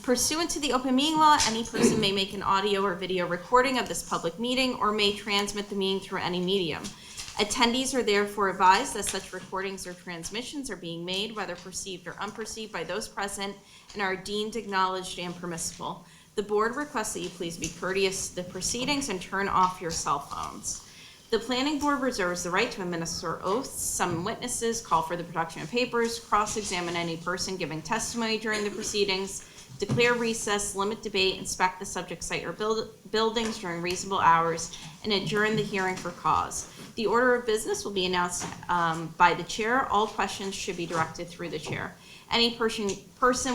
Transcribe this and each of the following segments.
Pursuant to the open meeting law, any person may make an audio or video recording of this public meeting or may transmit the meeting through any medium. Attendees are therefore advised that such recordings or transmissions are being made, whether perceived or unperceived, by those present and are deemed acknowledged and permissible. The board requests that you please be courteous to the proceedings and turn off your cell phones. The planning board reserves the right to administer oaths, summon witnesses, call for the production of papers, cross-examine any person giving testimony during the proceedings, declare recess, limit debate, inspect the subject site or buildings during reasonable hours, and adjourn the hearing for cause. The order of business will be announced by the chair. All questions should be directed through the chair. Any person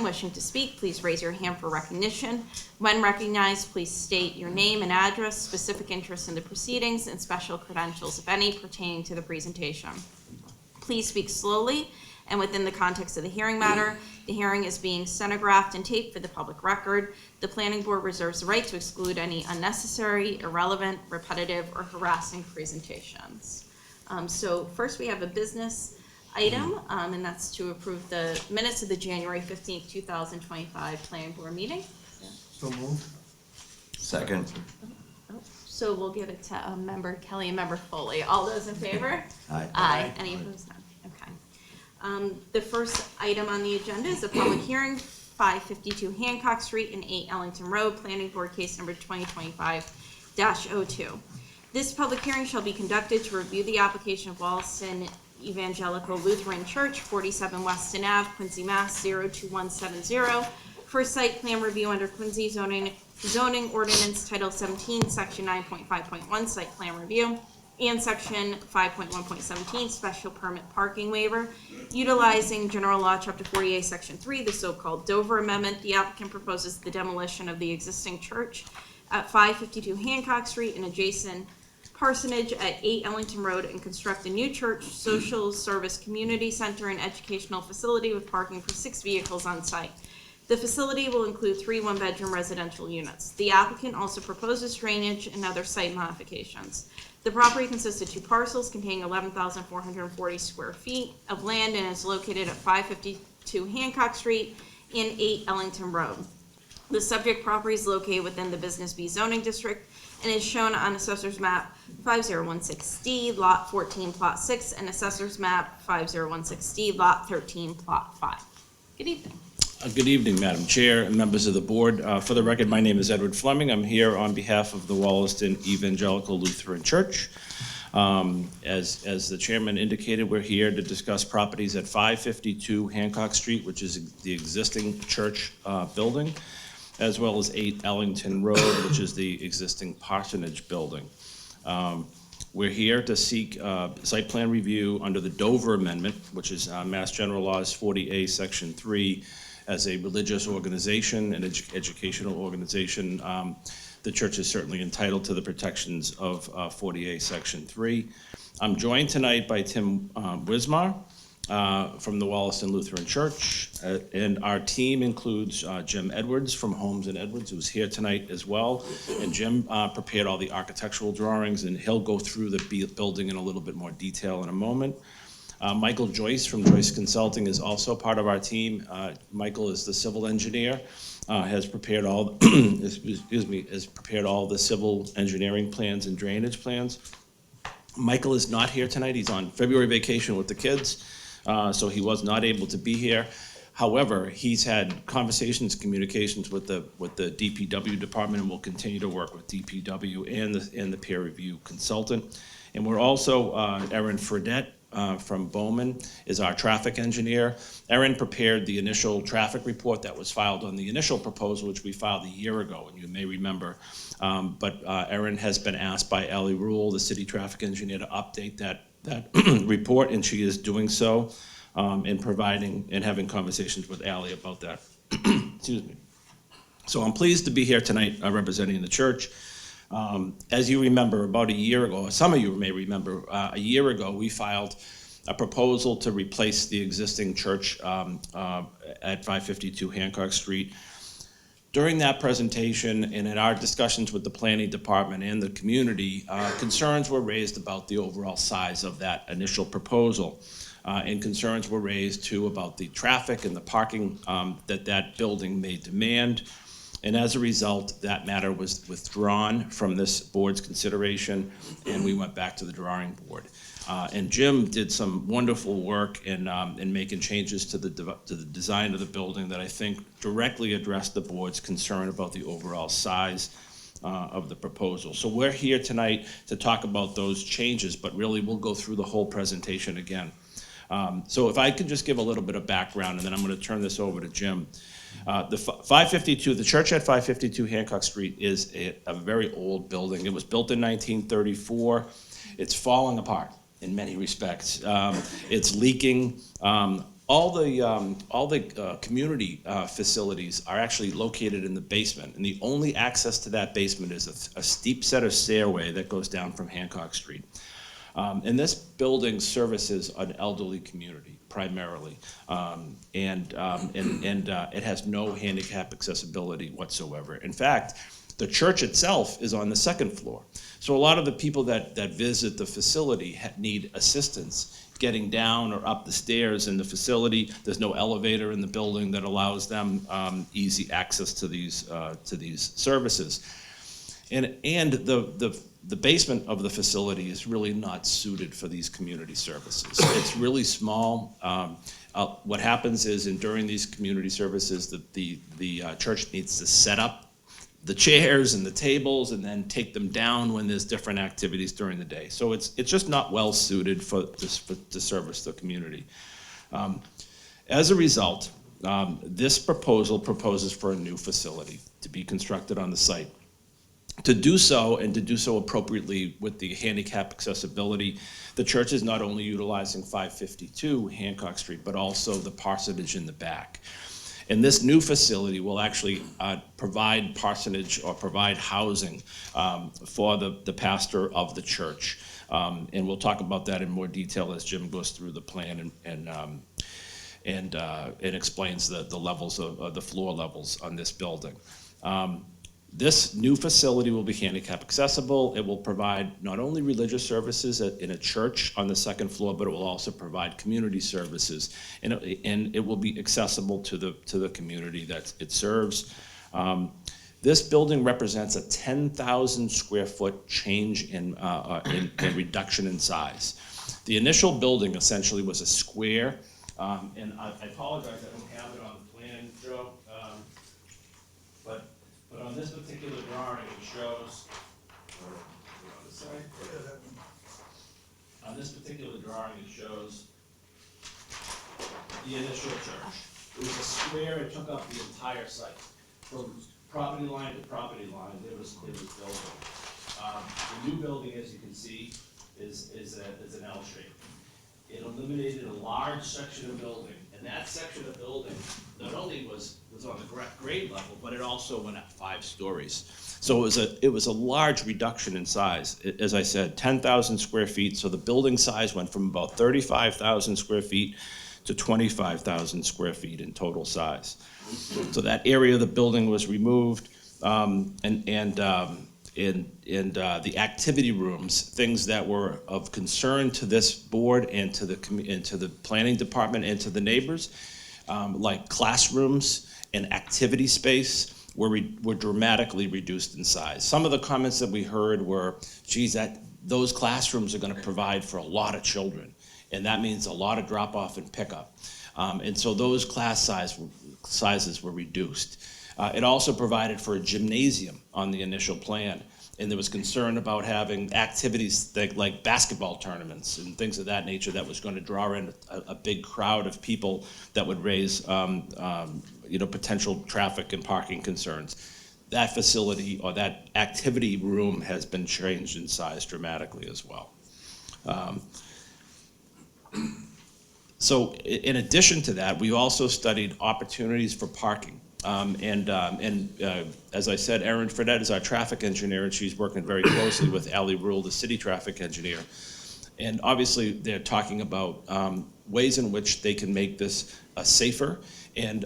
wishing to speak, please raise your hand for recognition. When recognized, please state your name and address, specific interest in the proceedings, and special credentials, if any, pertaining to the presentation. Please speak slowly and within the context of the hearing matter. The hearing is being stenographed and taped for the public record. The planning board reserves the right to exclude any unnecessary, irrelevant, repetitive, or harassing presentations. So first we have a business item, and that's to approve the minutes of the January 15th, 2025 planning board meeting. So moved. Second. So we'll give it to member Kelly and member Foley. All those in favor? Aye. Aye. Any opposed? None. Okay. The first item on the agenda is a public hearing, 552 Hancock Street and 8 Ellington Road, planning board case number 2025-02. This public hearing shall be conducted to review the application of Wollaston Evangelical Lutheran Church, 47 Weston Ave, Quincy, Mass. 02170, for site plan review under Quincy zoning ordinance Title 17, Section 9.5.1, site plan review, and Section 5.1.17, special permit parking waiver, utilizing General Law, Chapter 48, Section 3, the so-called Dover Amendment. The applicant proposes the demolition of the existing church at 552 Hancock Street and adjacent parsonage at 8 Ellington Road, and construct a new church, social service community center, and educational facility with parking for 6 vehicles on site. The facility will include 3 one-bedroom residential units. The applicant also proposes drainage and other site modifications. The property consists of 2 parcels containing 11,440 square feet of land and is located at 552 Hancock Street and 8 Ellington Road. The subject property is located within the Business B zoning district and is shown on Assessor's Map 5016D, Lot 14, Plot 6, and Assessor's Map 5016D, Lot 13, Plot 5. Good evening. Good evening, Madam Chair and members of the board. For the record, my name is Edward Fleming. I'm here on behalf of the Wollaston Evangelical Lutheran Church. As the chairman indicated, we're here to discuss properties at 552 Hancock Street, which is the existing church building, as well as 8 Ellington Road, which is the existing parsonage building. We're here to seek site plan review under the Dover Amendment, which is Mass General Laws 40A, Section 3, as a religious organization and educational organization. The church is certainly entitled to the protections of 40A, Section 3. I'm joined tonight by Tim Wismar from the Wollaston Lutheran Church, and our team includes Jim Edwards from Holmes and Edwards, who's here tonight as well. And Jim prepared all the architectural drawings, and he'll go through the building in a little bit more detail in a moment. Michael Joyce from Joyce Consulting is also part of our team. Michael is the civil engineer, has prepared all the civil engineering plans and drainage plans. Michael is not here tonight. He's on February vacation with the kids, so he was not able to be here. However, he's had communications with the DPW department, and will continue to work with DPW and the peer review consultant. And we're also Erin Fredette from Bowman is our traffic engineer. Erin prepared the initial traffic report that was filed on the initial proposal, which we filed a year ago, and you may remember. But Erin has been asked by Allie Rule, the city traffic engineer, to update that report, and she is doing so, and providing and having conversations with Allie about that. Excuse me. So I'm pleased to be here tonight representing the church. As you remember, about a year ago, some of you may remember, a year ago, we filed a proposal to replace the existing church at 552 Hancock Street. During that presentation and in our discussions with the planning department and the community, concerns were raised about the overall size of that initial proposal. And concerns were raised too about the traffic and the parking that building may demand. And as a result, that matter was withdrawn from this board's consideration, and we went back to the drawing board. And Jim did some wonderful work in making changes to the design of the building that I think directly addressed the board's concern about the overall size of the proposal. So we're here tonight to talk about those changes, but really we'll go through the whole presentation again. So if I could just give a little bit of background, and then I'm going to turn this over to Jim. The church at 552 Hancock Street is a very old building. It was built in 1934. It's falling apart in many respects. It's leaking. All the community facilities are actually located in the basement, and the only access to that basement is a steep set of stairway that goes down from Hancock Street. And this building services an elderly community primarily, and it has no handicap accessibility whatsoever. In fact, the church itself is on the second floor. So a lot of the people that visit the facility need assistance getting down or up the stairs in the facility. There's no elevator in the building that allows them easy access to these services. And the basement of the facility is really not suited for these community services. It's really small. What happens is, during these community services, the church needs to set up the chairs and the tables and then take them down when there's different activities during the day. So it's just not well suited to service the community. As a result, this proposal proposes for a new facility to be constructed on the site. To do so, and to do so appropriately with the handicap accessibility, the church is not only utilizing 552 Hancock Street, but also the parsonage in the back. And this new facility will actually provide parsonage or provide housing for the pastor of the church. And we'll talk about that in more detail as Jim goes through the plan and explains the levels of the floor levels on this building. This new facility will be handicap accessible. It will provide not only religious services in a church on the second floor, but it will also provide community services, and it will be accessible to the community that it serves. This building represents a 10,000 square foot change in reduction in size. The initial building essentially was a square, and I apologize, I don't have it on the plan, Joe. But on this particular drawing, it shows, on this particular drawing, it shows the initial church. It was a square, it took up the entire site. From property line to property line, it was building. The new building, as you can see, is an L shape. It eliminated a large section of building, and that section of building not only was on the grade level, but it also went up 5 stories. So it was a large reduction in size. As I said, 10,000 square feet. So the building size went from about 35,000 square feet to 25,000 square feet in total size. So that area of the building was removed, and the activity rooms, things that were of concern to this board and to the planning department and to the neighbors, like classrooms and activity space, were dramatically reduced in size. Some of the comments that we heard were, geez, those classrooms are going to provide for a lot of children, and that means a lot of drop-off and pickup. And so those class sizes were reduced. It also provided for a gymnasium on the initial plan, and there was concern about having activities like basketball tournaments and things of that nature that was going to draw in a big crowd of people that would raise potential traffic and parking concerns. That facility or that activity room has been changed in size dramatically as well. So in addition to that, we also studied opportunities for parking. As I said, Erin Fredette is our traffic engineer, and she's working very closely with Ali Rule, the city traffic engineer. And obviously, they're talking about ways in which they can make this a safer and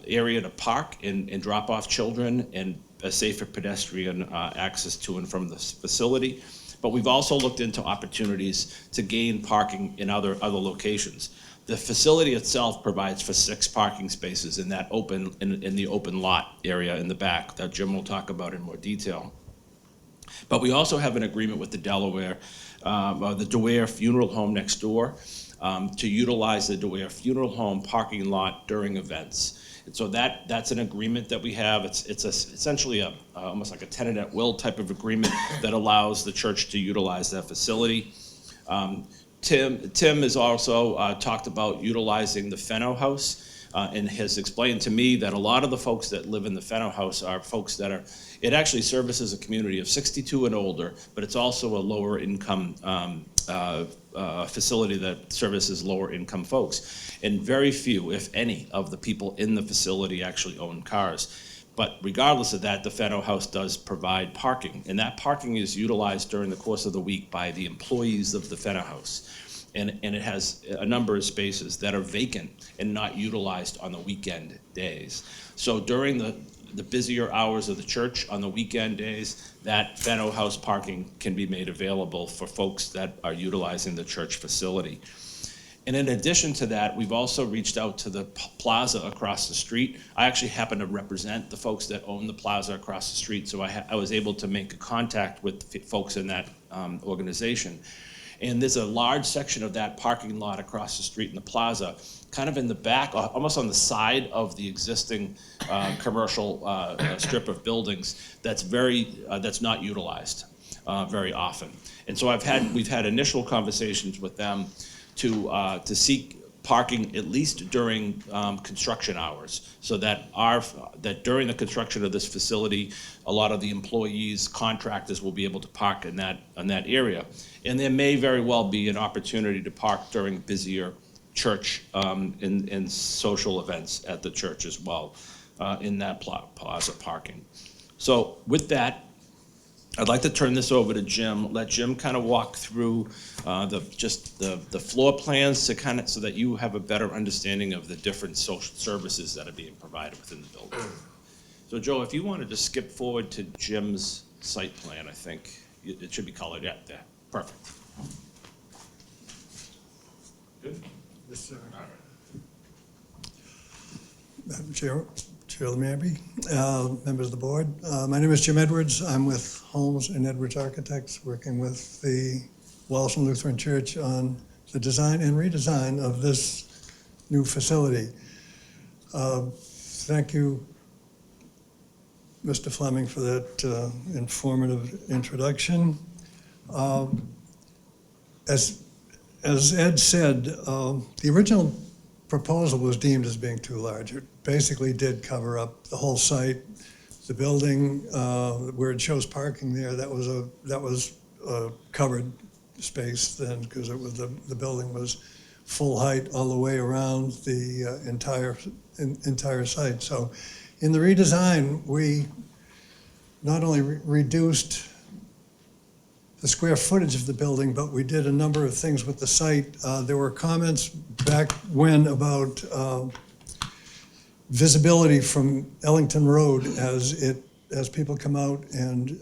area to park and drop off children, and a safer pedestrian access to and from this facility. But we've also looked into opportunities to gain parking in other locations. The facility itself provides for 6 parking spaces in that in the open lot area in the back that Jim will talk about in more detail. But we also have an agreement with the DeWare Funeral Home next door to utilize the DeWare Funeral Home parking lot during events. And so that's an agreement that we have. It's essentially almost like a tenant at will type of agreement that allows the church to utilize that facility. Tim has also talked about utilizing the Fenno House and has explained to me that a lot of the folks that live in the Fenno House are folks that it actually services a community of 62 and older, but it's also a lower income facility that services lower income folks. And very few, if any, of the people in the facility actually own cars. But regardless of that, the Fenno House does provide parking, and that parking is utilized during the course of the week by the employees of the Fenno House. And it has a number of spaces that are vacant and not utilized on the weekend days. So during the busier hours of the church on the weekend days, that Fenno House parking can be made available for folks that are utilizing the church facility. And in addition to that, we've also reached out to the plaza across the street. I actually happen to represent the folks that own the plaza across the street, so I was able to make a contact with folks in that organization. And there's a large section of that parking lot across the street in the plaza, kind of in the back, almost on the side of the existing commercial strip of buildings that's not utilized very often. And so we've had initial conversations with them to seek parking at least during construction hours, so that during the construction of this facility, a lot of the employees, contractors will be able to park in that area. And there may very well be an opportunity to park during busier church and social events at the church as well in that plaza parking. So with that, I'd like to turn this over to Jim, let Jim kind of walk through the floor plans so that you have a better understanding of the different social services that are being provided within the building. So Joe, if you wanted to skip forward to Jim's site plan, I think it should be colored. Yeah, there. Perfect. Good. Yes, sir. Madam Chair, Chair Lamamby, members of the board. My name is Jim Edwards. I'm with Holmes and Edwards Architects, working with the Wollaston Lutheran Church on the design and redesign of this new facility. Thank you, Mr. Fleming, for that informative introduction. As Ed said, the original proposal was deemed as being too large. It basically did cover up the whole site. The building where it shows parking there, that was a covered space then, because it was the building was full height all the way around the entire site. So in the redesign, we not only reduced the square footage of the building, but we did a number of things with the site. There were comments back when about visibility from Ellington Road as people come out and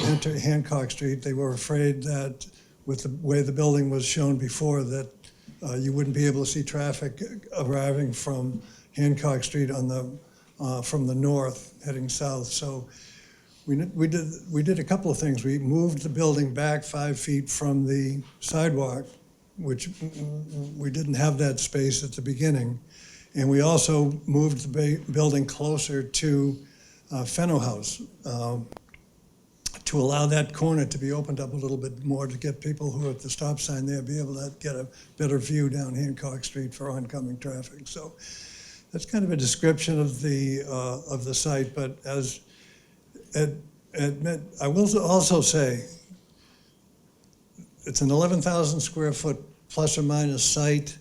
enter Hancock Street. They were afraid that with the way the building was shown before, that you wouldn't be able to see traffic arriving from Hancock Street from the north heading south. So we did a couple of things. We moved the building back 5 feet from the sidewalk, which we didn't have that space at the beginning. And we also moved the building closer to Fenno House to allow that corner to be opened up a little bit more, to get people who are at the stop sign there be able to get a better view down Hancock Street for oncoming traffic. So that's kind of a description of the site. But as I will also say, it's an 11,000 square foot plus or minus site.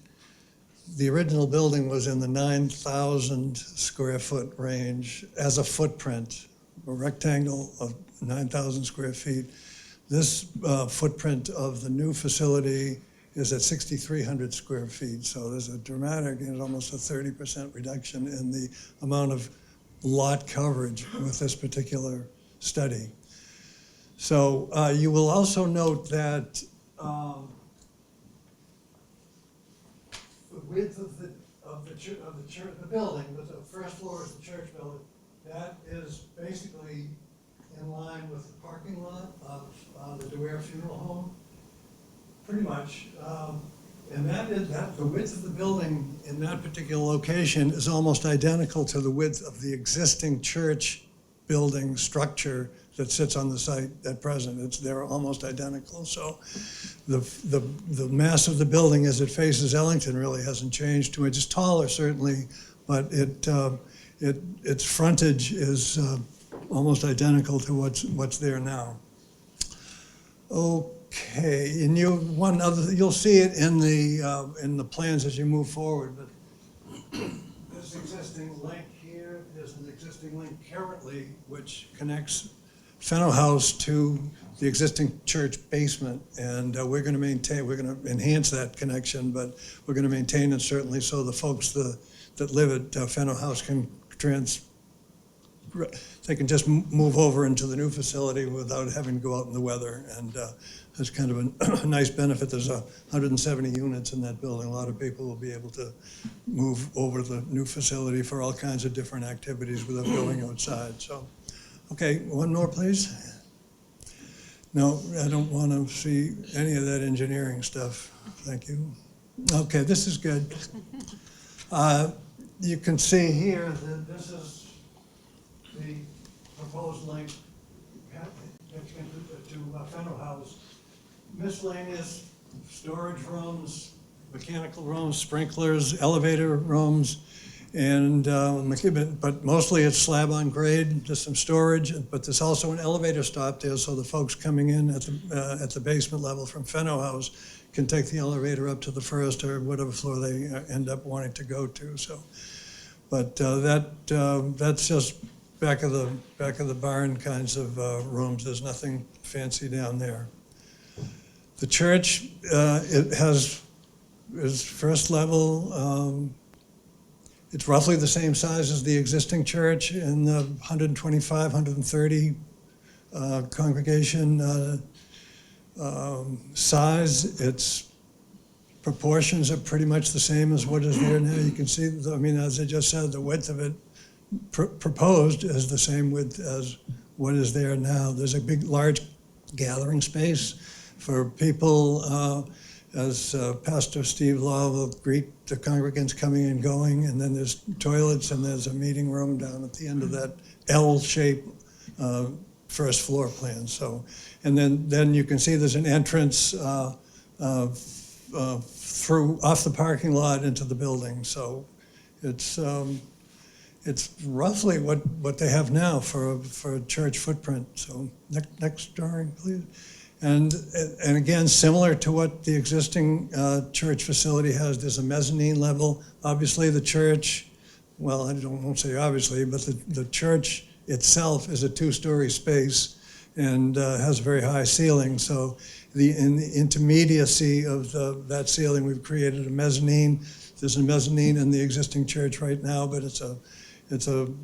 The original building was in the 9,000 square foot range as a footprint, a rectangle of 9,000 square feet. This footprint of the new facility is at 6,300 square feet. So there's a dramatic, almost a 30% reduction in the amount of lot coverage with this particular study. So you will also note that the width of the building, the first floor is the church building, that is basically in line with the parking lot of the DeWare Funeral Home, pretty much. And the width of the building in that particular location is almost identical to the width of the existing church building structure that sits on the site at present. They're almost identical. So the mass of the building as it faces Ellington really hasn't changed too much. It's taller certainly, but its frontage is almost identical to what's there now. Okay, and you'll see it in the plans as you move forward. But this existing link here is an existing link currently which connects Fenno House to the existing church basement, and we're going to enhance that connection, but we're going to maintain it certainly so the folks that live at Fenno House can just move over into the new facility without having to go out in the weather, and that's kind of a nice benefit. There's 170 units in that building. A lot of people will be able to move over to the new facility for all kinds of different activities without going outside. So, okay, one more, please. No, I don't want to see any of that engineering stuff. Thank you. Okay, this is good. You can see here that this is the proposed link to Fenno House. Miscellaneous storage rooms, mechanical rooms, sprinklers, elevator rooms, and but mostly it's slab on grade, just some storage, but there's also an elevator stop there, so the folks coming in at the basement level from Fenno House can take the elevator up to the first or whatever floor they end up wanting to go to. So, but that's just back of the barn kinds of rooms. There's nothing fancy down there. The church is first level. It's roughly the same size as the existing church in the 125, 130 congregation size. Its proportions are pretty much the same as what is there now. You can see, as I just said, the width of it proposed is the same width as what is there now. There's a large gathering space for people, as Pastor Steve Law will greet the congregants coming and going, and then there's toilets and there's a meeting room down at the end of that L-shaped first floor plan. So, and then you can see there's an entrance through off the parking lot into the building. So it's roughly what they have now for a church footprint. So next drawing, please. And again, similar to what the existing church facility has, there's a mezzanine level. Obviously, the church, well, I won't say obviously, but the church itself is a two-story space and has a very high ceiling. So in the intermediacy of that ceiling, we've created a mezzanine. There's a mezzanine in the existing church right now, but it's a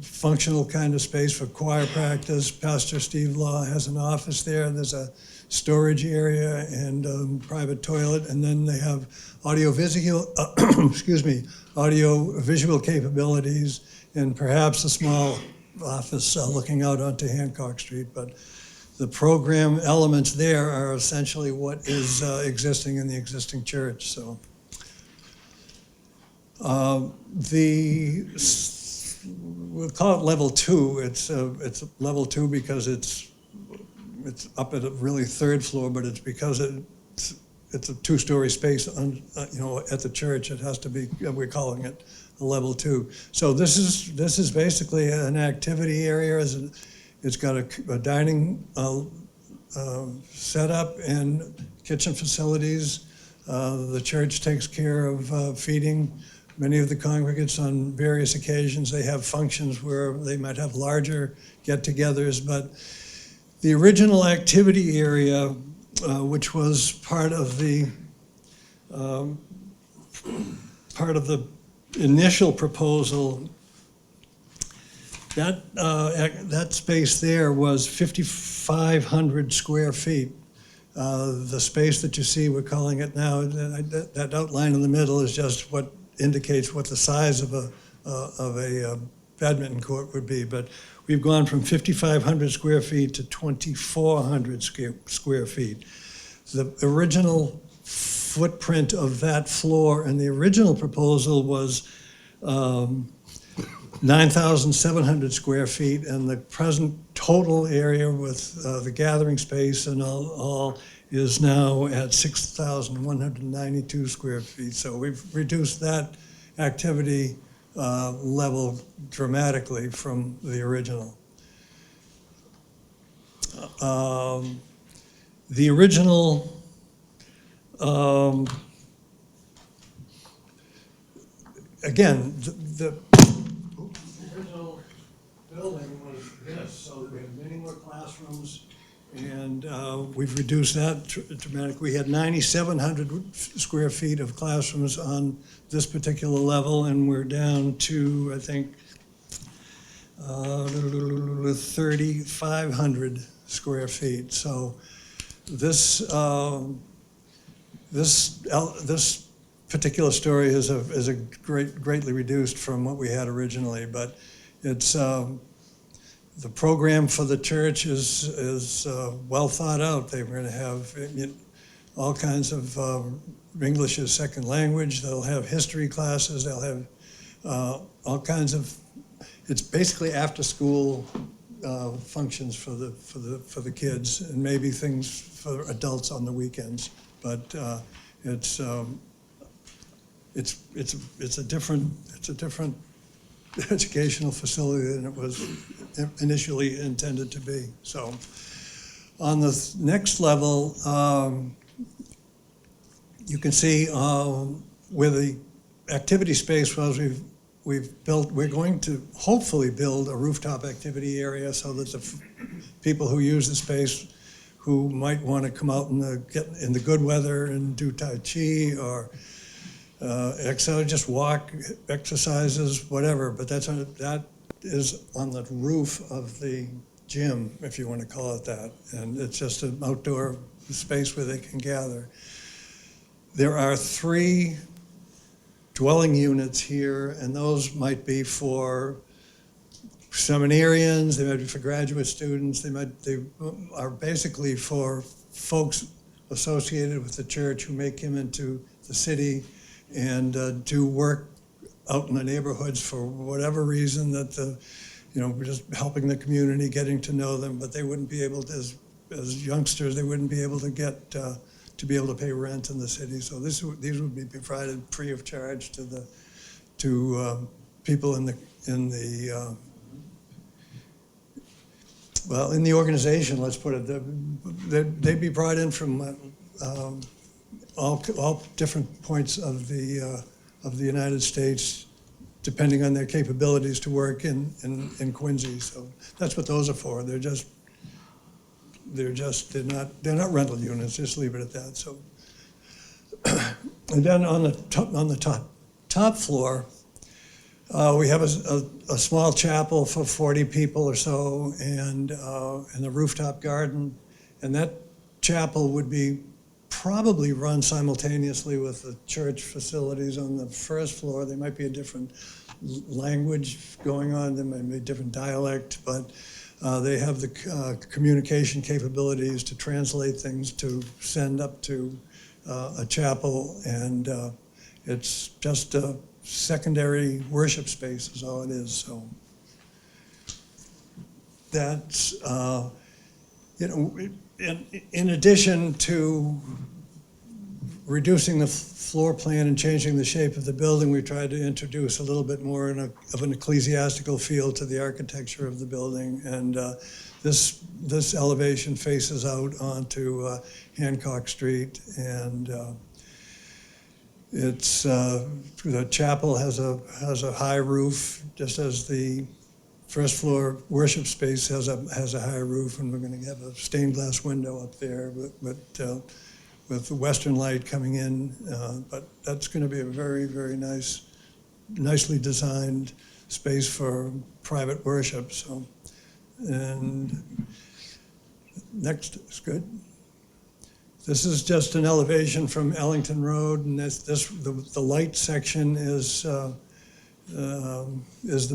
functional kind of space for choir practice. Pastor Steve Law has an office there. There's a storage area and private toilet, and then they have audio-visual capabilities and perhaps a small office looking out onto Hancock Street. But the program elements there are essentially what is existing in the existing church. So we'll call it level 2. It's level 2 because it's up at a really third floor, but it's because it's a two-story space at the church. It has to be, we're calling it a level 2. So this is basically an activity area. It's got a dining setup and kitchen facilities. The church takes care of feeding many of the congregants on various occasions. They have functions where they might have larger get-togethers, but the original activity area, which was part of the initial proposal, That space there was 5,500 square feet. The space that you see, we're calling it now, that outline in the middle is just what indicates what the size of a badminton court would be. But we've gone from 5,500 square feet to 2,400 square feet. The original footprint of that floor and the original proposal was 9,700 square feet, and the present total area with the gathering space and all is now at 6,192 square feet. So we've reduced that activity level dramatically from the original. The original again, the original building was this, so we had many more classrooms, and we've reduced that dramatically. We had 9,700 square feet of classrooms on this particular level, and we're down to, I think, 3,500 square feet. So this particular story is greatly reduced from what we had originally, but it's the program for the church is well thought out. They're going to have all kinds of English as second language. They'll have history classes. They'll have all kinds of. It's basically after school functions for the kids, and maybe things for adults on the weekends. But it's a different educational facility than it was initially intended to be. So on the next level, you can see where the activity space was. We're going to hopefully build a rooftop activity area so that the people who use the space, who might want to come out get in the good weather and do Tai Chi or just walk, exercises, whatever. But that is on the roof of the gym, if you want to call it that. And it's just an outdoor space where they can gather. There are 3 dwelling units here, and those might be for seminarians, they might be for graduate students, they are basically for folks associated with the church who may come into the city and do work out in the neighborhoods for whatever reason, that just helping the community, getting to know them, but they wouldn't be able to, as youngsters, they wouldn't be able to get to be able to pay rent in the city. So these would be provided free of charge to people in the organization. Let's put it. They'd be brought in from all different points of the United States, depending on their capabilities to work in Quincy. So that's what those are for. They're not rental units. Just leave it at that. So, and then on the top floor, we have a small chapel for 40 people or so, and a rooftop garden, and that chapel would be probably run simultaneously with the church facilities on the first floor. There might be a different language going on. There might be a different dialect, but they have the communication capabilities to translate things, to send up to a chapel, and it's just a secondary worship space is all it is. So that's, in addition to reducing the floor plan and changing the shape of the building, we tried to introduce a little bit more of an ecclesiastical feel to the architecture of the building. And this elevation faces out onto Hancock Street, and it's the chapel has a high roof, just as the first floor worship space has a high roof, and we're going to have a stained glass window up there, with the western light coming in. But that's going to be a very, very nicely designed space for private worship. So, and next is good. This is just an elevation from Ellington Road, and the light section is the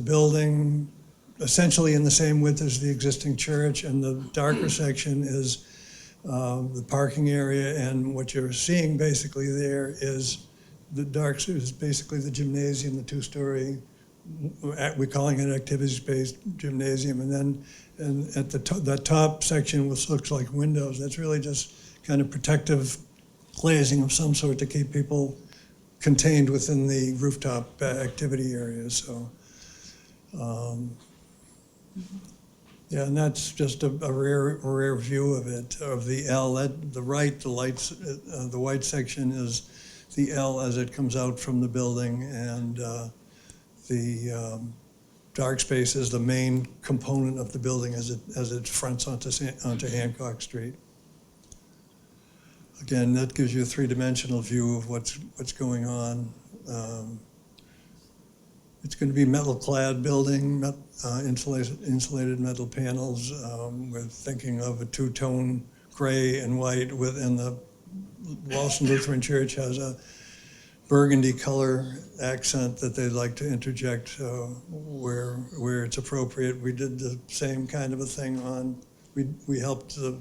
building, essentially in the same width as the existing church, and the darker section is the parking area. And what you're seeing basically there is the dark is basically the gymnasium, the two-story. We're calling it activity space gymnasium, and then at the top section, which looks like windows, that's really just kind of protective glazing of some sort to keep people contained within the rooftop activity area. So, yeah, and that's just a rare view of it, of the L. The right, the lights, the white section is the L as it comes out from the building, and the dark space is the main component of the building as it fronts onto Hancock Street. Again, that gives you a three-dimensional view of what's going on. It's going to be metal-clad building, insulated metal panels. We're thinking of a two-tone gray and white, and the Wallaston Lutheran Church has a burgundy color accent that they'd like to interject where it's appropriate. We did the same kind of a thing we helped the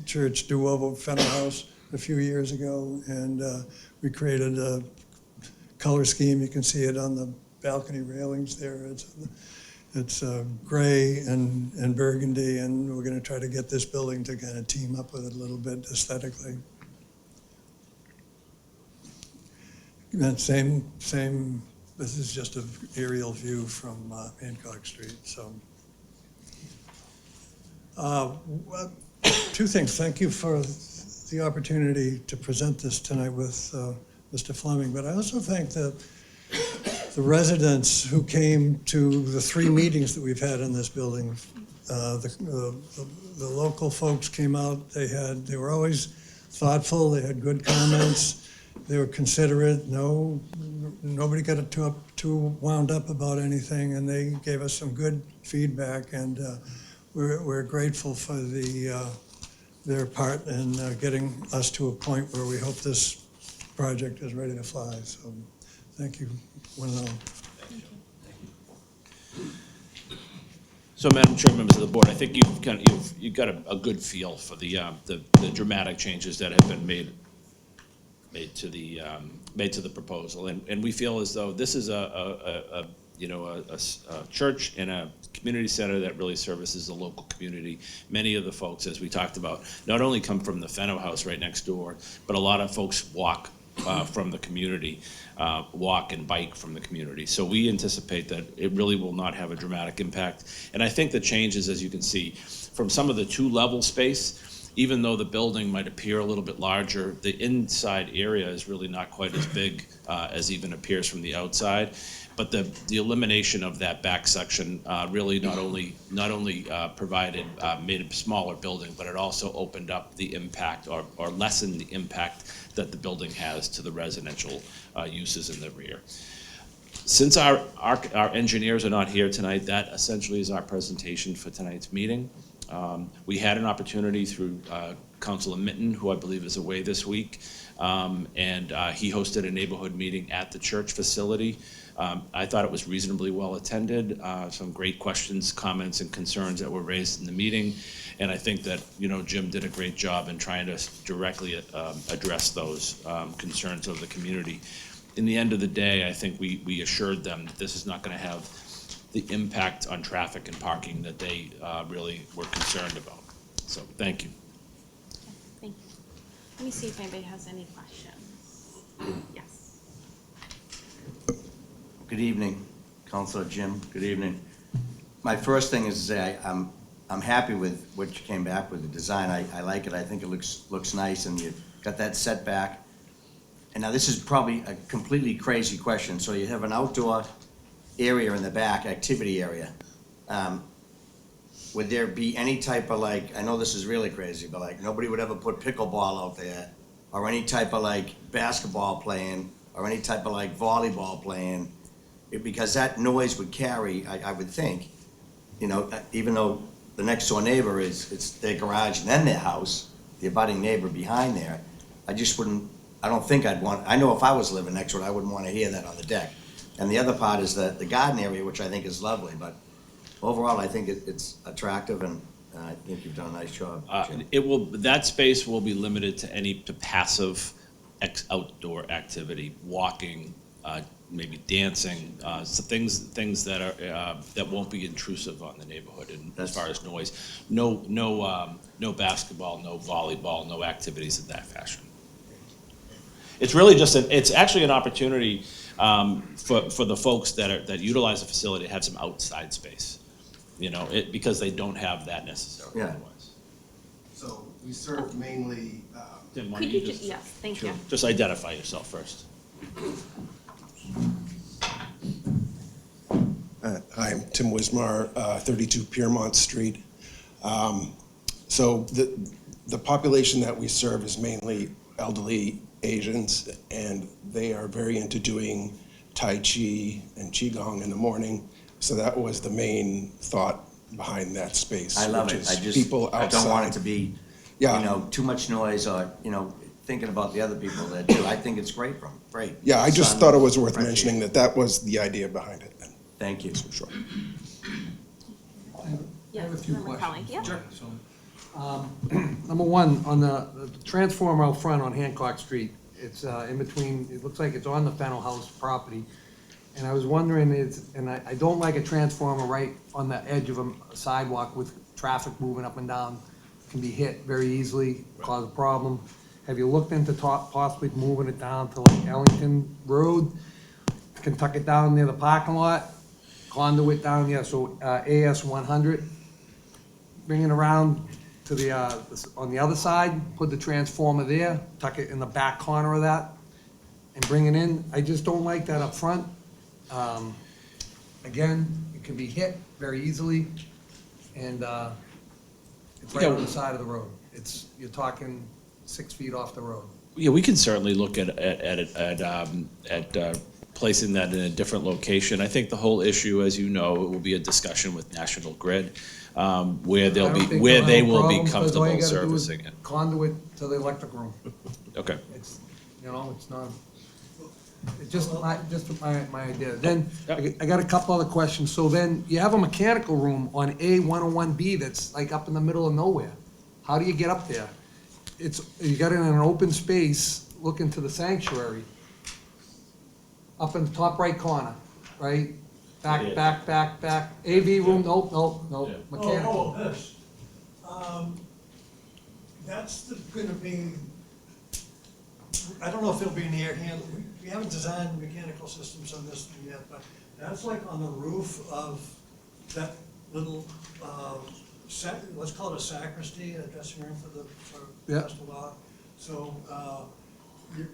church do over Fenner House a few years ago, and we created a color scheme. You can see it on the balcony railings there. It's gray and burgundy, and we're going to try to get this building to kind of team up with it a little bit aesthetically. And same. This is just an aerial view from Hancock Street. So, two things. Thank you for the opportunity to present this tonight with Mr. Fleming, but I also thank the residents who came to the 3 meetings that we've had in this building. The local folks came out. They were always thoughtful. They had good comments. They were considerate. Nobody got too wound up about anything, and they gave us some good feedback. And we're grateful for their part in getting us to a point where we hope this project is ready to fly. So, thank you, one and all. So, Madam Chair, members of the board, I think you've got a good feel for the dramatic changes that have been made to the proposal, and we feel as though this is a church and a community center that really services the local community. Many of the folks, as we talked about, not only come from the Fenno House right next door, but a lot of folks walk from the community, walk and bike from the community. So we anticipate that it really will not have a dramatic impact. And I think the changes, as you can see, from some of the 2-level space, even though the building might appear a little bit larger, the inside area is really not quite as big as even appears from the outside. But the elimination of that back section really not only made a smaller building, but it also opened up the impact or lessened the impact that the building has to the residential uses in the rear. Since our engineers are not here tonight, that essentially is our presentation for tonight's meeting. We had an opportunity through Councilor Minton, who I believe is away this week, and he hosted a neighborhood meeting at the church facility. I thought it was reasonably well attended. Some great questions, comments, and concerns that were raised in the meeting, and I think that Jim did a great job in trying to directly address those concerns of the community. In the end of the day, I think we assured them that this is not going to have the impact on traffic and parking that they really were concerned about. So, thank you. Thank you. Let me see if anybody has any questions. Yes. Good evening, Councilor Jim. Good evening. My first thing is to say I'm happy with what you came back with, the design. I like it. I think it looks nice, and you got that setback. And now this is probably a completely crazy question. So you have an outdoor area in the back, activity area. Would there be any type of I know this is really crazy, but nobody would ever put pickleball out there, or any type of basketball playing, or any type of volleyball playing because that noise would carry, I would think, you know, even though the next door neighbor it's their garage and then their house, the abutting neighbor behind there, I just wouldn't, I don't think I'd want, I know if I was living next to it, I wouldn't want to hear that on the deck. And the other part is the garden area, which I think is lovely, but overall, I think it's attractive, and I think you've done a nice job, Jim. That space will be limited to passive outdoor activity, walking, maybe dancing, so things that are, that won't be intrusive on the neighborhood and as far as noise. No basketball, no volleyball, no activities in that fashion. It's really just, it's actually an opportunity for the folks that utilize the facility to have some outside space, you know, because they don't have that necessarily Yeah. otherwise. So we serve mainly, Tim, why Could don't you just, yes, thank you. just identify yourself first. hi, I'm Tim Wismar, 32 Piermont Street. So the population that we serve is mainly elderly Asians, and they are very into doing Tai Chi and Qigong in the morning. So that was the main thought behind that space. I love which it. is I just, people I don't want it outside. to be, Yeah. you know, too much noise or, you know, thinking about the other people there too. I think it's great, great. Yeah, I just Sun, thought it was worth fresh air. mentioning that was the idea behind it. Thank you. Sure. Yeah, I have a few Member Kelly, questions. yeah. So, number one, on the transformer out front on Hancock Street, it's in between, it looks like it's on the Fennel House property. And I was wondering, I don't like a transformer right on the edge of a sidewalk with traffic moving up and down. Can be hit very easily, cause a problem. Have you looked into possibly moving it down to like Ellington Road? Can tuck it down near the parking lot, conduit down, yeah, so AS 100. Bring it around to the, on the other side, put the transformer there, tuck it in the back corner of that, and bring it in. I just don't like that up front. Again, it can be hit very easily, and it's right on the side of the road. You're talking 6 feet off the road. Yeah, we can certainly look at placing that in a different location. I think the whole issue, as you know, it will be a discussion with National Grid, where I they'll don't be, think where they'll they have a will be problem, 'cause all comfortable you gotta do is servicing it. Conduit to the electric room. Okay. It's, you know, it's not, it's just my idea. Then, I got a couple other questions. So then, you have a mechanical room on A101B that's like up in the middle of nowhere. How do you get up there? You got it in an open space, looking to the sanctuary. Up in the top right corner, right? Yeah. Back. AV room, nope, Yeah. mechanical. This. That's gonna be, I don't know if it'll be in the air handle, we haven't designed mechanical systems on this thing yet, but that's like on the roof of that little, let's call it a sacristy, a dressing room for Yeah. festival. So,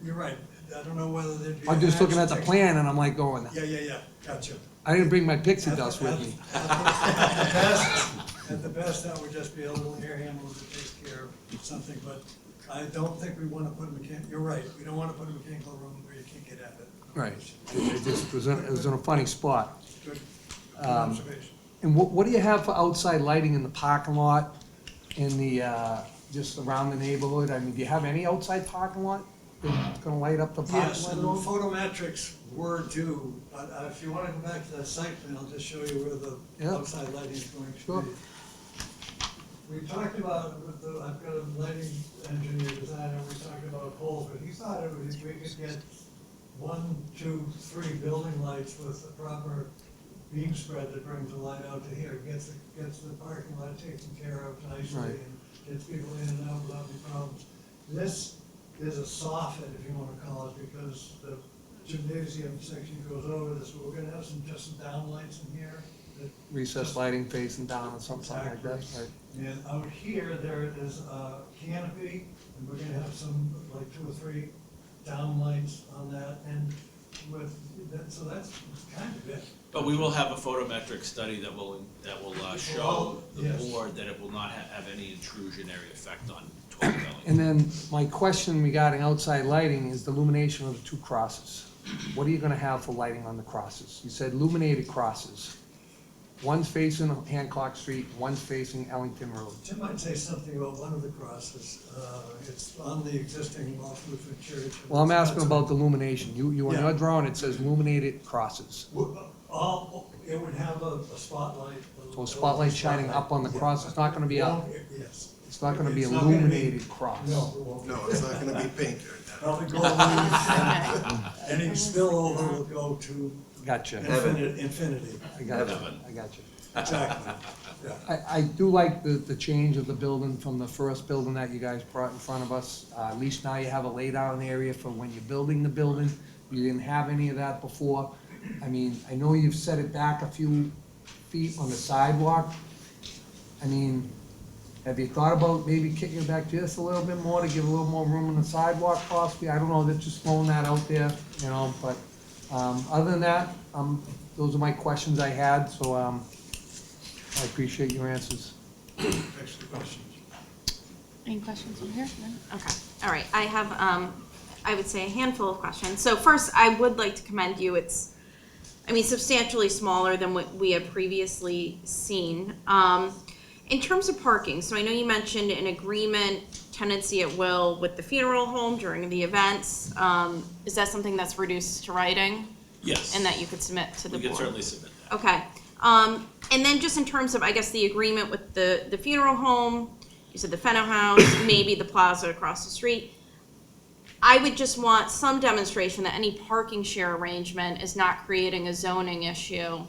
you're right, I don't know whether there'd be. I'm just looking at the an plan and I'm like going, Yeah, gotcha. I didn't bring my pixie dust with me. At the best, that would just be a little air handler to take care of something, but I don't think we wanna put you're right, we don't wanna put a mechanical room where you can't get at it. Right. It just was in a funny spot. Good observation. And what do you have for outside lighting in the parking lot, in the, just around the neighborhood? I mean, do you have any outside parking lot that's gonna light up the parking Yes, lot and at the all? photometrics were due, but if you wanna go back to that site plan, I'll just show you where the Yeah. outside lighting is going to Sure. be. We talked about, I've got a lighting engineer designer, we talked about poles, but he thought we could get 1, 2, 3 building lights with the proper beam spread that brings the light out to here, gets the parking lot taken care of nicely Right. and gets people in and out without any problems. This is a soffit, if you wanna call it, because the gymnasium section goes over this, but we're gonna have just some downlights in here. that Recessed lighting facing down or something like that, Exactly. right? And out here, there is a canopy, and we're gonna have some, like 2 or 3 downlights on that, and so that's kind of it. But we will have a photometric study that will show the Yes. board that it will not have any intrusionary effect on 12 Ellington. And then my question regarding outside lighting is the illumination of the 2 crosses. what are you gonna have for lighting on the crosses? You said illuminated crosses. One's facing Hancock Street, one's facing Ellington Road. Tim might say something about one of the crosses. It's on the existing North Lutheran Church. Well, I'm asking about the illumination. You on Yeah. your drawing, it says illuminated crosses. It would have a spotlight. So a spotlight shining up on the cross. It's not gonna be a, Yes. it's not gonna be It's not gonna be- illuminated cross. No, it won't be. No, it's not gonna be pink. Probably gold leaf. Any spillover will go to Gotcha. infinity. I got you. I got you. Exactly. Yeah. I do like the change of the building from the first building that you guys brought in front of us. At least now you have a laydown area for when you're building the building. You didn't have any of that before. I mean, I know you've set it back a few feet on the sidewalk. I mean, have you thought about maybe kicking it back just a little bit more to give a little more room on the sidewalk possibly? I don't know, that's just throwing that out there, you know, but, other than that, those are my questions I had, so, I appreciate your answers. Extra questions. Any questions from here? No? Okay, all right, I have, I would say a handful of questions. So first, I would like to commend you, it's, I mean, substantially smaller than what we had previously seen. In terms of parking, so I know you mentioned an agreement, tenancy at will with the funeral home during the events. Is that something that's reduced to writing Yes. and that you could submit to the We board? can certainly submit that. Okay, and then just in terms of, I guess, the agreement with the funeral home, you said the Fenno House, maybe the plaza across the street. I would just want some demonstration that any parking share arrangement is not creating a zoning issue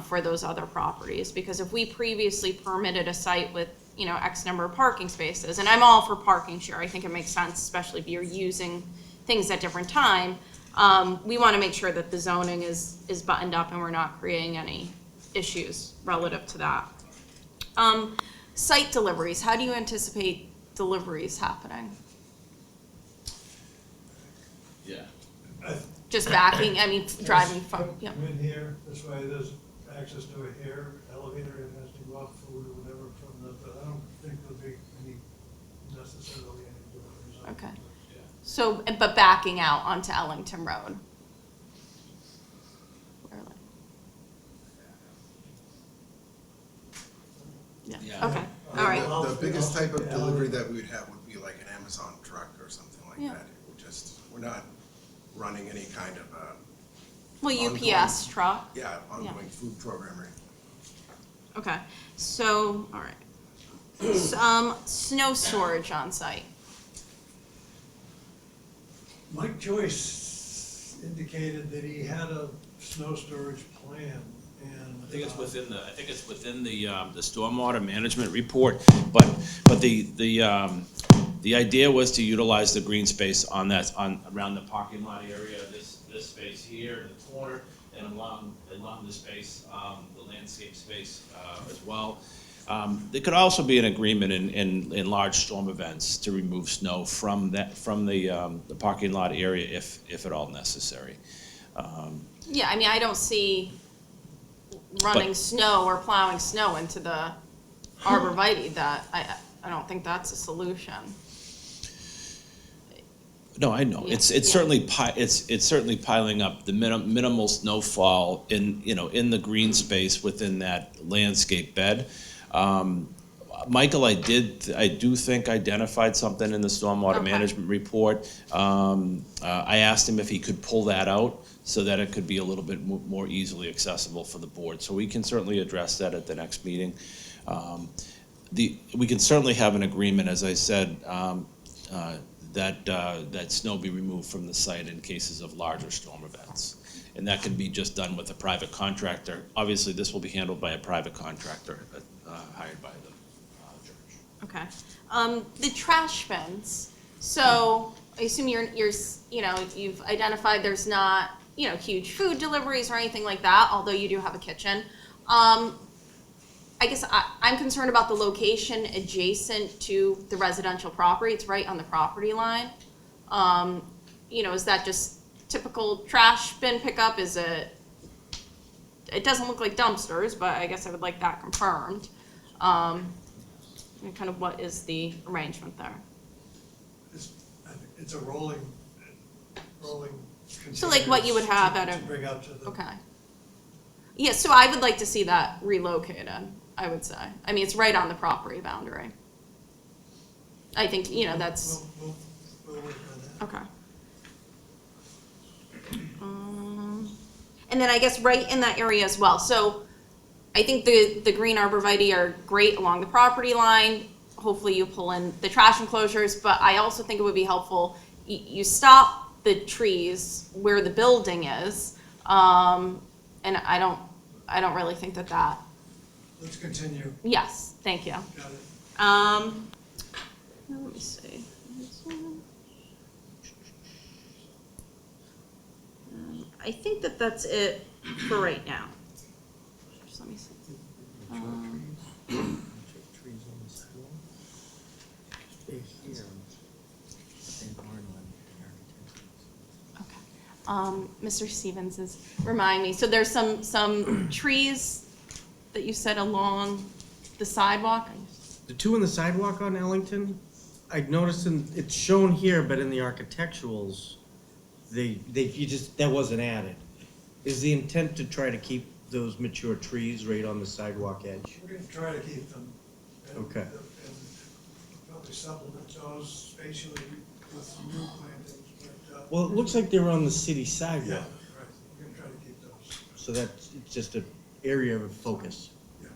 for those other properties. Because if we previously permitted a site with, you know, X number of parking spaces, and I'm all for parking share, I think it makes sense, especially if you're using things at different time. We want to make sure that the zoning is buttoned up and we're not creating any issues relative to that. Site deliveries, how do you anticipate deliveries happening? Yeah. Just backing, I mean, driving from, yeah. Come in here, this way there's access to a hair elevator, it has to go up food or whatever from the, but I don't think there'll be any, necessarily any deliveries. on Okay. it. So, but backing out onto Ellington Road. Yeah, Yeah. okay, all right. The biggest type of delivery that we would have would be like an Amazon truck or something like Yeah. that. It would just, we're not running any kind of, Well, UPS truck, ongoing food programming. okay, so, all right. Snow storage on site. Mike Joyce indicated that he had a snow storage plan, and. I think it's within the stormwater management report, but the idea was to utilize the green space on around the parking lot area, this space here in the corner, and along the space, the landscape space, as well. There could also be an agreement in large storm events to remove snow from the parking lot area if at all necessary. Yeah, I mean, I don't see running snow or plowing snow into the arborvitae, that, I don't think that's a solution. No, I know. Yeah, It's yeah. certainly it's certainly piling up the minimal snowfall in the green space within that landscape bed. Michael, I do think identified something in the stormwater Okay. management report. I asked him if he could pull that out so that it could be a little bit more easily accessible for the board. So we can certainly address that at the next meeting. We can certainly have an agreement, as I said, that snow be removed from the site in cases of larger storm events. And that can be just done with a private contractor. Obviously, this will be handled by a private contractor hired by the church. Okay. The trash bins, so I assume you've identified there's not, huge food deliveries or anything like that, although you do have a kitchen. I guess I'm concerned about the location adjacent to the residential property. It's right on the property line. Is that just typical trash bin pickup? Is it doesn't look like dumpsters, but I guess I would like that confirmed. And kind of what is the arrangement there? It's a rolling So like what you would have at a, To bring up to the. okay. Yeah, so I would like to see that relocated, I would say. I mean, it's right on the property boundary. I think, you know, that's, We'll work on that. okay. And then I guess right in that area as well. So I think the green arborvitae are great along the property line. Hopefully you pull in the trash enclosures, but I also think it would be helpful, you stop the trees where the building is. And I don't really think that, Let's continue. yes, thank you. Got it. Let me see. I think that's it for right now. Just let me see. Okay. Mr. Stevens is reminding me, so there's some trees that you said along the sidewalk? The two on the sidewalk on Ellington, I'd noticed it's shown here, but in the architecturals, that wasn't added. Is the intent to try to keep those mature trees right on the sidewalk edge? We're gonna try to keep them. and- Okay. And probably supplement those spatially with some new plantings, but, Well, it looks like they're on the city yeah, sidewalk, right, we're gonna try to keep those. so that's it's just an area of focus. Yeah.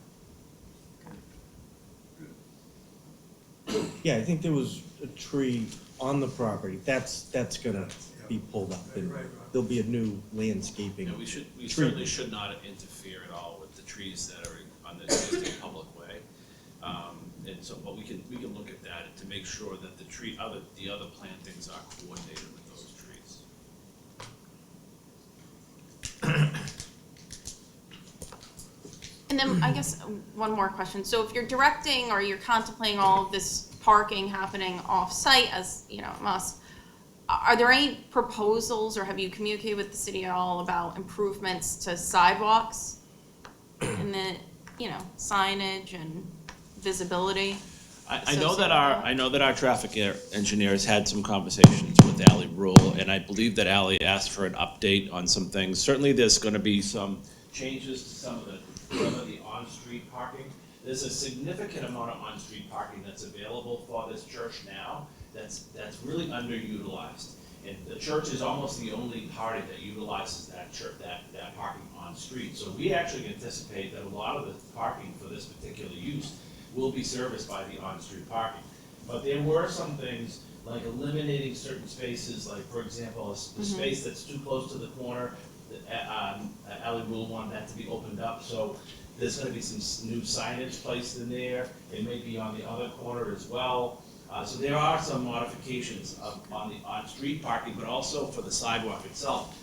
Yeah, I think there was a tree on the property, that's gonna be pulled up, and Right. there'll be a new landscaping. Yeah, we Tree. certainly should not interfere at all with the trees that are on the existing public way. And so, but we can look at that to make sure that the other plantings are coordinated with those trees. And then I guess one more question. So if you're directing or you're contemplating all of this parking happening off-site, as, you know, it must, are there any proposals or have you communicated with the city at all about improvements to sidewalks? And the, you know, signage and visibility? I know that our traffic engineer has had some conversations with Ally Rule, and I believe that Ally asked for an update on some things. Certainly, there's gonna be some changes to some of the on-street parking. There's a significant amount of on-street parking that's available for this church now, that's really underutilized. And the church is almost the only party that utilizes that parking on street. So we actually anticipate that a lot of the parking for this particular use will be serviced by the on-street parking. But there were some things, like eliminating certain spaces, like, for example, a space that's too close to the corner, Ally Rule wanted that to be opened up, so there's gonna be some new signage placed in there. It may be on the other corner as well. So there are some modifications on the on-street parking, but also for the sidewalk itself.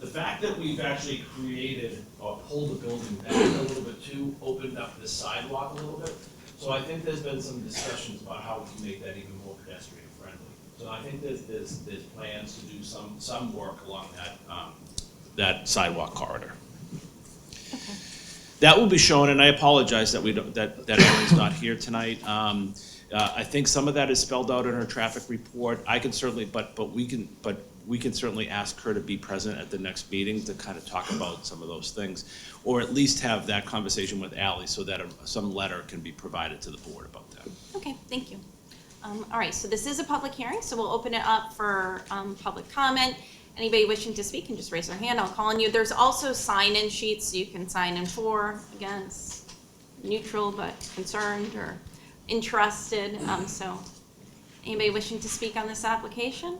The fact that we've actually created or pulled the building back a little bit too, opened up the sidewalk a little bit. So I think there's been some discussions about how we can make that even more pedestrian friendly. So I think there's plans to do some work along that sidewalk corridor. That will be shown, and I apologize that that Ellie's not here tonight. I think some of that is spelled out in her traffic report. I can certainly, but we can certainly ask her to be present at the next meeting to kind of talk about some of those things, or at least have that conversation with Ally so that some letter can be provided to the board about that. Okay, thank you. All right, so this is a public hearing, so we'll open it up for public comment. Anybody wishing to speak can just raise their hand. I'll call on you. There's also sign-in sheets. You can sign in for, against, neutral, but concerned or interested. So anybody wishing to speak on this application?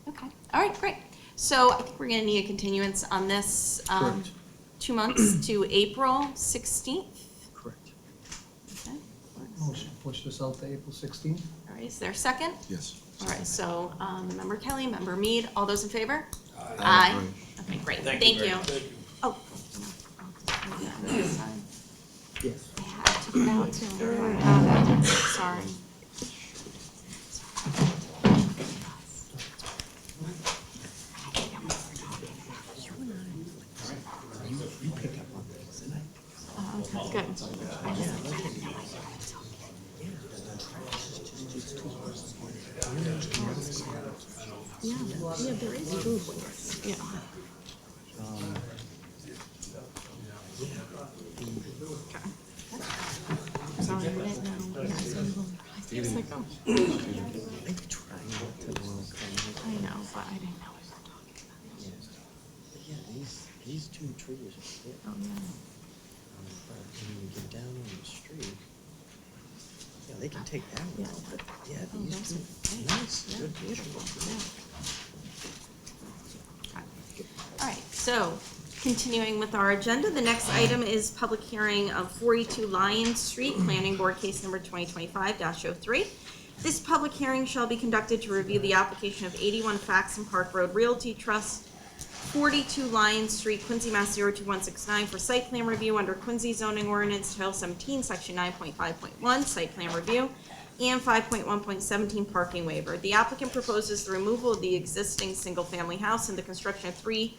Okay, all right, great. So I think we're gonna need a continuance on this, Correct. 2 months to April 16th. Correct. Okay. Motion to push this out to April 16th? All right, is there a second? Yes. All right, so, Member Kelly, Member Mead, all those in favor? Aye. Okay, great, thank you. Oh. Yeah, this time. Yes. I took it out too. I have it. Sorry. Good. Actually, there is two floors. Yeah. Sorry, I didn't know. Yeah, so I was like, oh, I try not to look. I know, but I didn't know we were talking about it. Yeah, these two trees are there. Oh, yeah. But when you get down on the street, yeah, they can take that Yeah, one. but Yeah, oh, these those two, are nice, yeah, good. beautiful. Yeah. All right, so continuing with our agenda, the next item is public hearing of 42 Lion Street, Planning Board Case Number 2025-03. This public hearing shall be conducted to review the application of 81 Faxon Park Road Realty Trust, 42 Lion Street, Quincy, Mass. 02169 for site plan review under Quincy zoning ordinance Title 17, Section 9.5.1, site plan review, and 5.1.17 parking waiver. The applicant proposes the removal of the existing single-family house and the construction of 3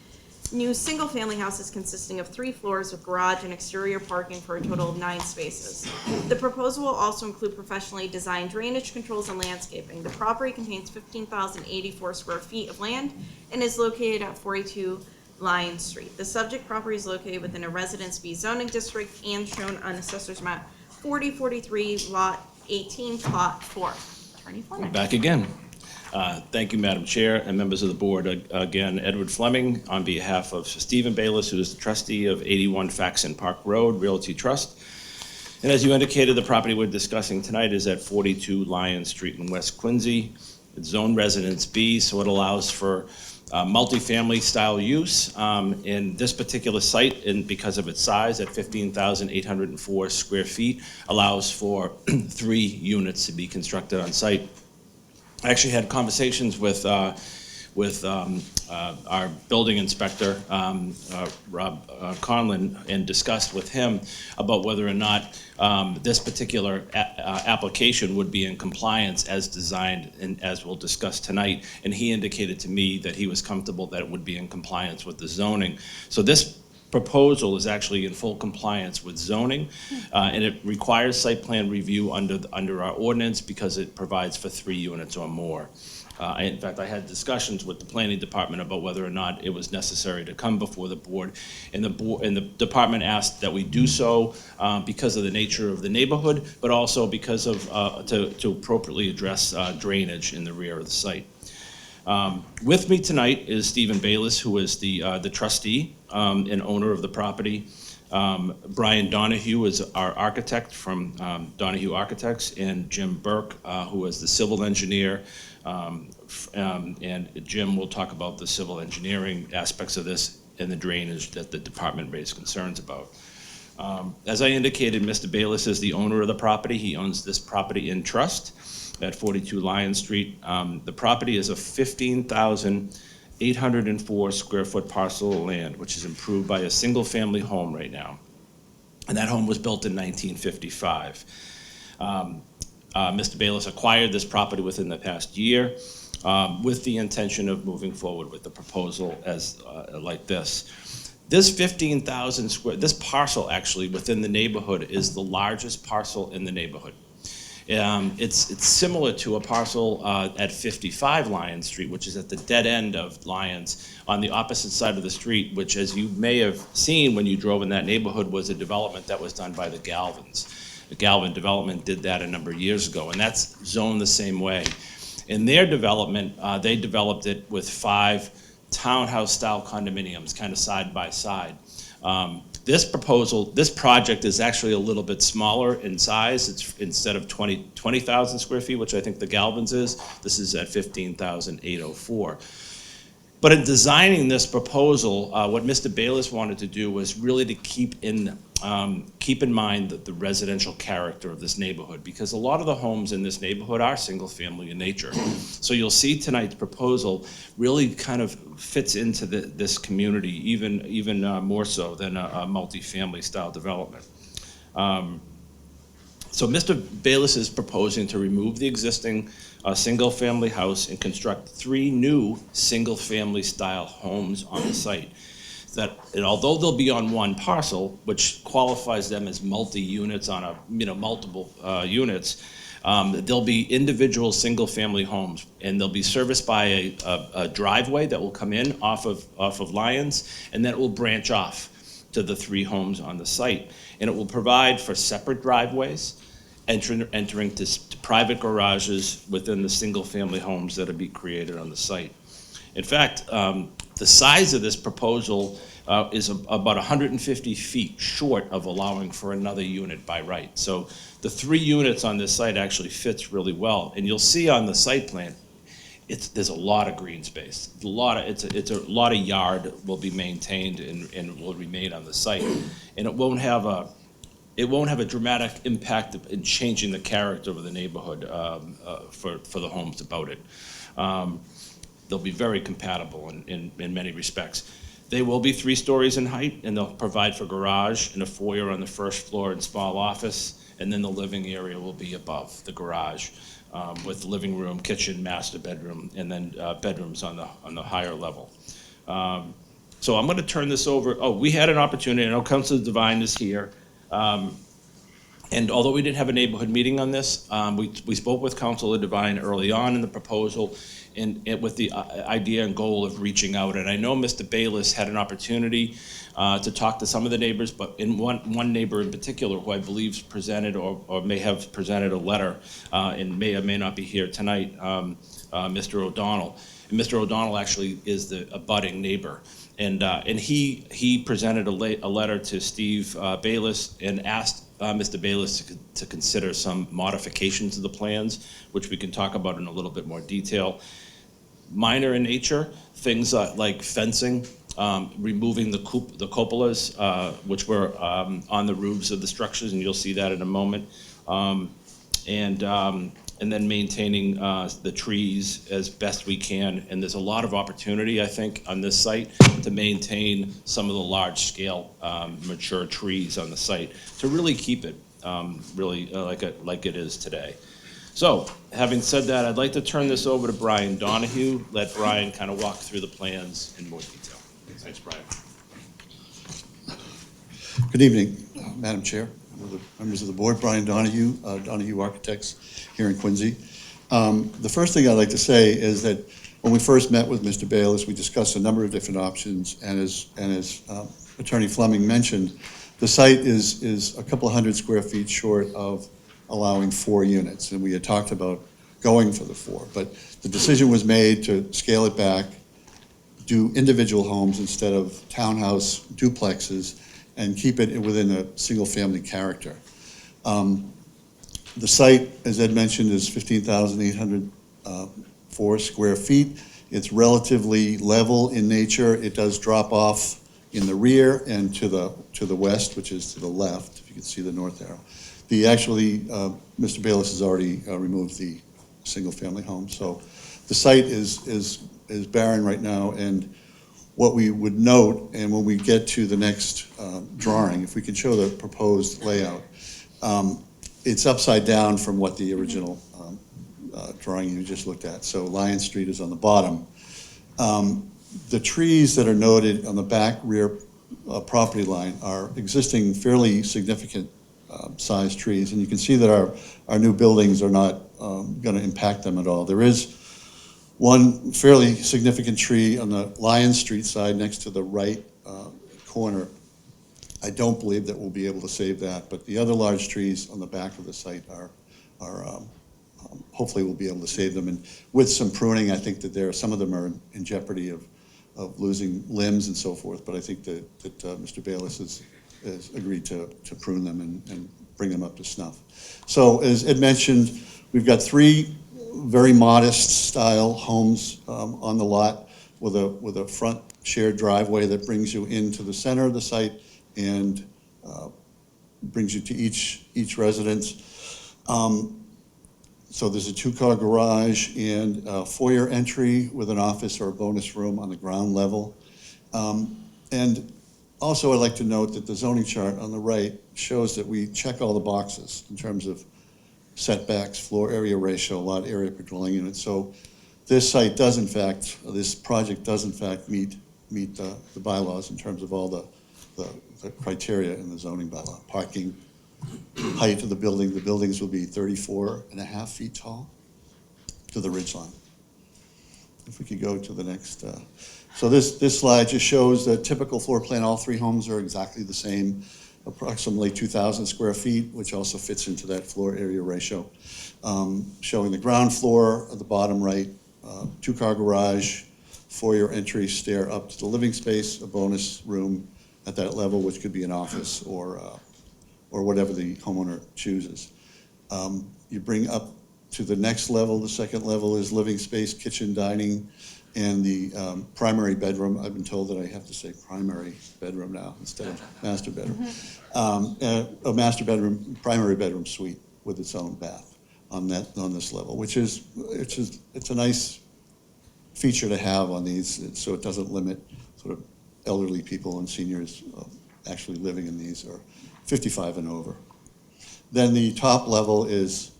new single-family houses consisting of 3 floors with garage and exterior parking for a total of 9 spaces. The proposal will also include professionally designed drainage controls and landscaping. The property contains 15,084 square feet of land and is located at 42 Lion Street. The subject property is located within a Residence B zoning district and shown on Assessor's Map 4043, Lot 18, Plot 4. Attorney Fleming. Back again. Thank you, Madam Chair and members of the board. Again, Edward Fleming on behalf of Stephen Bayless, who is the trustee of 81 Faxon Park Road Realty Trust. And as you indicated, the property we're discussing tonight is at 42 Lion Street in West Quincy. It's zone Residence B, so it allows for multifamily style use in this particular site, and because of its size at 15,804 square feet, allows for 3 units to be constructed on site. I actually had conversations with our building inspector, Rob Conlon, and discussed with him about whether or not this particular application would be in compliance as designed and as we'll discuss tonight. And he indicated to me that he was comfortable that it would be in compliance with the zoning. So this proposal is actually in full compliance with zoning, and it requires site plan review under our ordinance because it provides for 3 units or more. In fact, I had discussions with the planning department about whether or not it was necessary to come before the board, and the department asked that we do so because of the nature of the neighborhood, but also because of to appropriately address drainage in the rear of the site. With me tonight is Stephen Bayless, who is the trustee and owner of the property. Brian Donahue is our architect from Donahue Architects, and Jim Burke, who is the civil engineer. And Jim will talk about the civil engineering aspects of this and the drainage that the department raised concerns about. As I indicated, Mr. Bayless is the owner of the property. He owns this property in trust at 42 Lion Street. The property is a 15,804 square foot parcel of land, which is improved by a single family home right now. And that home was built in 1955. Mr. Bayless acquired this property within the past year with the intention of moving forward with the proposal as like this. This 15,000 square, this parcel actually within the neighborhood is the largest parcel in the neighborhood. It's similar to a parcel at 55 Lion Street, which is at the dead end of Lions on the opposite side of the street, which, as you may have seen when you drove in that neighborhood, was a development that was done by the Galvins. The Galvin development did that a number of years ago, and that's zoned the same way. In their development, they developed it with 5 townhouse-style condominiums, kind of side by side. This project is actually a little bit smaller in size. It's instead of 20,000 square feet, which I think the Galvin's is, this is at 15,804. But in designing this proposal, what Mr. Bayless wanted to do was really to keep in mind the residential character of this neighborhood, because a lot of the homes in this neighborhood are single family in nature. So you'll see tonight's proposal really kind of fits into this community, even more so than a multi-family style development. So Mr. Bayless is proposing to remove the existing single-family house and construct 3 new single-family style homes on the site. And although they'll be on one parcel, which qualifies them as multi-units on multiple units, There'll be individual single-family homes, and they'll be serviced by a driveway that will come in off of Lyons, and then it will branch off to the 3 homes on the site. And it will provide for separate driveways, entering to private garages within the single-family homes that will be created on the site. In fact, the size of this proposal is about 150 feet short of allowing for another unit by right. So the 3 units on this site actually fits really well. And you'll see on the site plan, there's a lot of green space. It's a lot of yard will be maintained and will remain on the site. And it won't have a dramatic impact in changing the character of the neighborhood for the homes about it. They'll be very compatible in many respects. They will be 3 stories in height, and they'll provide for garage and a foyer on the first floor and small office, and then the living area will be above the garage with living room, kitchen, master bedroom, and then bedrooms on the higher level. So I'm going to turn this over. Oh, we had an opportunity. I know Councilor Devine is here. And although we didn't have a neighborhood meeting on this, we spoke with Councilor Devine early on in the proposal and with the idea and goal of reaching out. And I know Mr. Bayless had an opportunity to talk to some of the neighbors, but in one neighbor in particular who I believe presented or may have presented a letter and may or may not be here tonight, Mr. O'Donnell. And Mr. O'Donnell actually is the abutting neighbor. And he presented a letter to Steve Bayless and asked Mr. Bayless to consider some modifications of the plans, which we can talk about in a little bit more detail. Minor in nature, things like fencing, removing the cupolas, which were on the roofs of the structures, and you'll see that in a moment. And then maintaining the trees as best we can. And there's a lot of opportunity, I think, on this site to maintain some of the large-scale mature trees on the site to really keep it like it is today. So, having said that, I'd like to turn this over to Brian Donahue. Let Brian kind of walk through the plans in more detail. Thanks, Brian. Good evening, Madam Chair, members of the board. Brian Donahue, Donahue Architects here in Quincy. The first thing I'd like to say is that when we first met with Mr. Bayless, we discussed a number of different options, and as Attorney Fleming mentioned, the site is a couple of hundred square feet short of allowing 4 units, and we had talked about going for the 4, but the decision was made to scale it back, do individual homes instead of townhouse duplexes, and keep it within a single-family character. The site, as Ed mentioned, is 15,804 square feet. It's relatively level in nature. It does drop off in the rear and to the west, which is to the left, if you can see the north arrow. Mr. Bayless has already removed the single-family home, so the site is barren right now. And what we would note, and when we get to the next drawing, if we can show the proposed layout, it's upside down from what the original drawing you just looked at. So Lion Street is on the bottom. The trees that are noted on the back rear property line are existing fairly significant sized trees, and you can see that our new buildings are not going to impact them at all. There is one fairly significant tree on the Lion Street side next to the right corner. I don't believe that we'll be able to save that, but the other large trees on the back of the site are hopefully we'll be able to save them. And with some pruning, I think that some of them are in jeopardy of losing limbs and so forth, but I think that Mr. Bayless has agreed to prune them and bring them up to snuff. So as Ed mentioned, we've got 3 very modest style homes on the lot with a front shared driveway that brings you into the center of the site and brings you to each residence. So there's a 2-car garage and a foyer entry with an office or a bonus room on the ground level. And also I'd like to note that the zoning chart on the right shows that we check all the boxes in terms of setbacks, floor area ratio, lot area per dwelling unit. So this project does in fact meet the bylaws in terms of all the criteria in the zoning bylaw: parking, height of the buildings will be 34.5 feet tall to the ridge line. If we could go to the next. So this slide just shows the typical floor plan. All three homes are exactly the same, approximately 2,000 square feet, which also fits into that floor area ratio. Showing the ground floor at the bottom right, two-car garage, foyer entry, stair up to the living space, a bonus room at that level, which could be an office or whatever the homeowner chooses. You bring up to the next level, the second level is living space, kitchen, dining, and the primary bedroom. I've been told that I have to say primary bedroom now instead of master bedroom. A master bedroom, primary bedroom suite with its own bath on this level, which is it's a nice feature to have on these, so it doesn't limit sort of elderly people and seniors actually living in these, or 55 and over. Then the top level is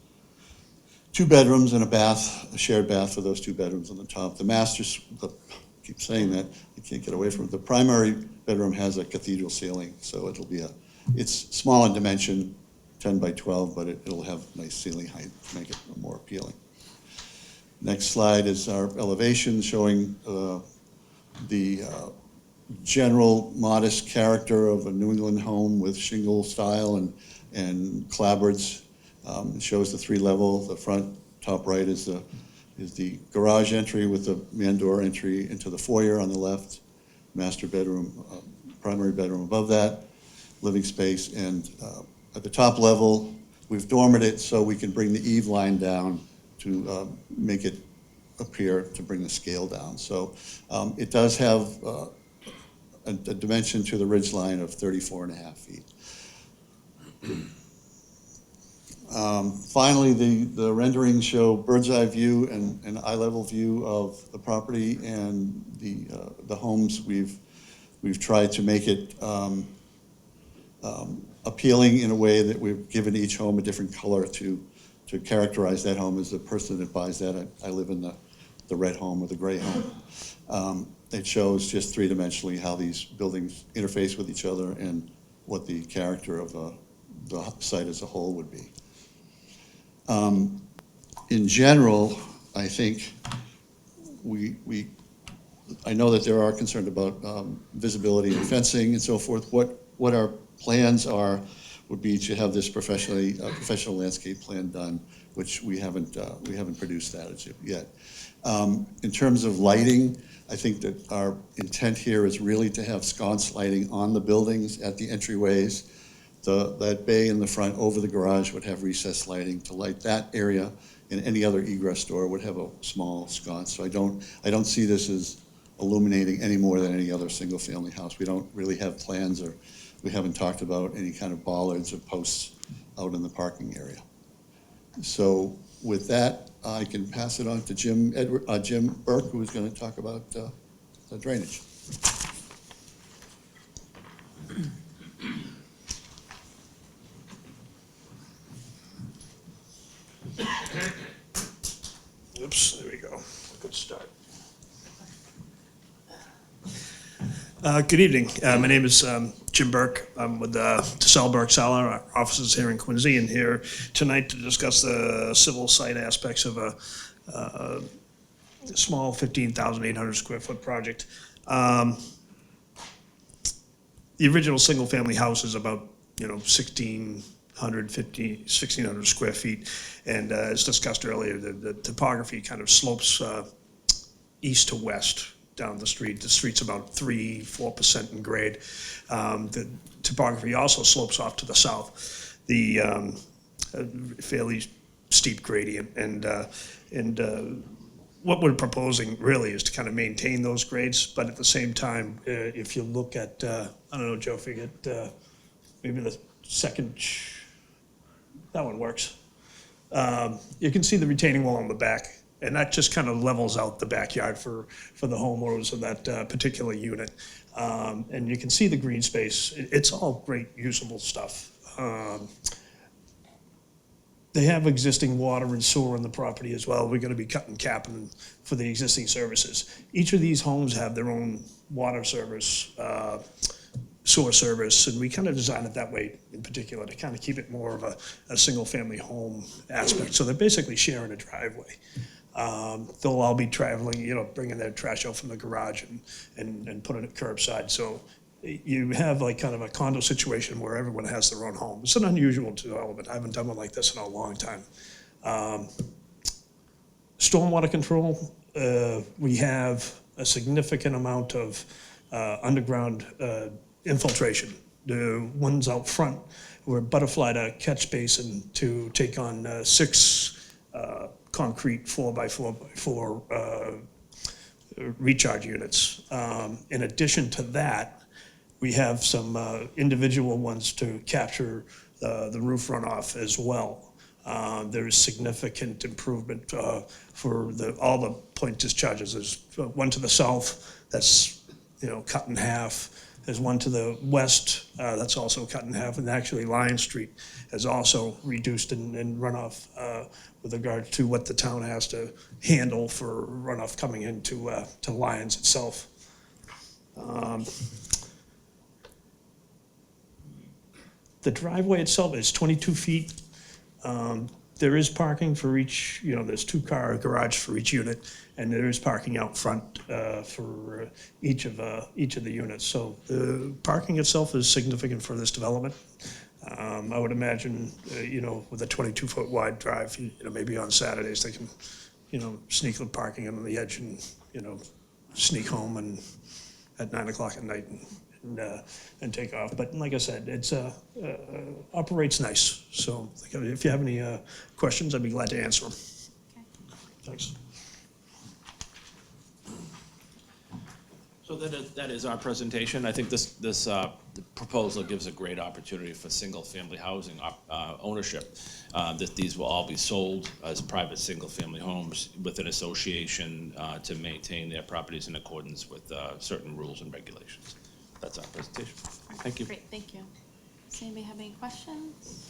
2 bedrooms and a bath, a shared bath for those 2 bedrooms on the top. I keep saying that, I can't get away from it. The primary bedroom has a cathedral ceiling, so it's small in dimension, 10 by 12, but it'll have nice ceiling height to make it more appealing. Next slide is our elevation showing the general modest character of a New England home with shingle style and clapboards. It shows the 3-level. The front top right is the garage entry with the man door entry into the foyer on the left, master bedroom, primary bedroom above that, living space, and at the top level, we've dormered it so we can bring the eave line down to make it appear to bring the scale down. So it does have a dimension to the ridge line of 34.5 feet. Finally, the renderings show bird's eye view and eye level view of the property and the homes. We've tried to make it appealing in a way that we've given each home a different color to characterize that home as the person that buys that. I live in the red home or the gray home. It shows just 3-dimensionally how these buildings interface with each other and what the character of the site as a whole would be. In general, I think I know that there are concerns about visibility and fencing and so forth. What our plans would be to have this professional landscape plan done, which we haven't produced that as of yet. In terms of lighting, I think that our intent here is really to have sconce lighting on the buildings at the entryways. That bay in the front over the garage would have recessed lighting to light that area, and any other egress door would have a small sconce. So I don't see this as illuminating any more than any other single-family house. We don't really have plans, or we haven't talked about any kind of bollards or posts out in the parking area. So with that, I can pass it on to Jim Burke, who is going to talk about the drainage. Oops, there we go. Good start. Good evening. My name is Jim Burke. I'm with Tassell Burke Sala, our offices here in Quincy, and here tonight to discuss the civil site aspects of a small 15,800 square foot project. The original single-family house is about 1,600 square feet, and as discussed earlier, the topography kind of slopes east to west down the street. The street's about 3-4% in grade. The topography also slopes off to the south. The fairly steep gradient, and what we're proposing really is to kind of maintain those grades, but at the same time, if you look at, I don't know, Joe, if you get maybe the second, that one works. You can see the retaining wall on the back, and that just kind of levels out the backyard for the homeowners of that particular unit. And you can see the green space. It's all great usable stuff. They have existing water and sewer on the property as well. We're going to be cutting capping for the existing services. Each of these homes have their own water service, sewer service, and we kind of designed it that way in particular to kind of keep it more of a single-family home aspect. So they're basically sharing a driveway. They'll all be traveling, bringing their trash out from the garage and putting it curbside. So you have like kind of a condo situation where everyone has their own home. It's an unusual development. I haven't done one like this in a long time. Stormwater control, we have a significant amount of underground infiltration. The ones out front were butterflied a catch basin to take on 6 concrete 4x4x4 recharge units. In addition to that, we have some individual ones to capture the roof runoff as well. There's significant improvement for all the point discharges. There's one to the south that's cut in half. There's one to the west that's also cut in half, and actually Lion Street has also reduced in runoff with regard to what the town has to handle for runoff coming into to Lions itself. The driveway itself is 22 feet. There is parking for each, there's 2-car garage for each unit, and there is parking out front for each of the units. So the parking itself is significant for this development. I would imagine, with a 22-foot wide drive, maybe on Saturdays they can, sneak the parking on the edge and, sneak home and at 9 o'clock at night and take off. But like I said, it's operates nice. So if you have any questions, I'd be glad to answer them. Okay. Thanks. So that is our presentation. I think this the proposal gives a great opportunity for single-family housing ownership. That these will all be sold as private single-family homes with an association to maintain their properties in accordance with certain rules and regulations. That's our presentation. Thank you. Great, thank you. Does anybody have any questions?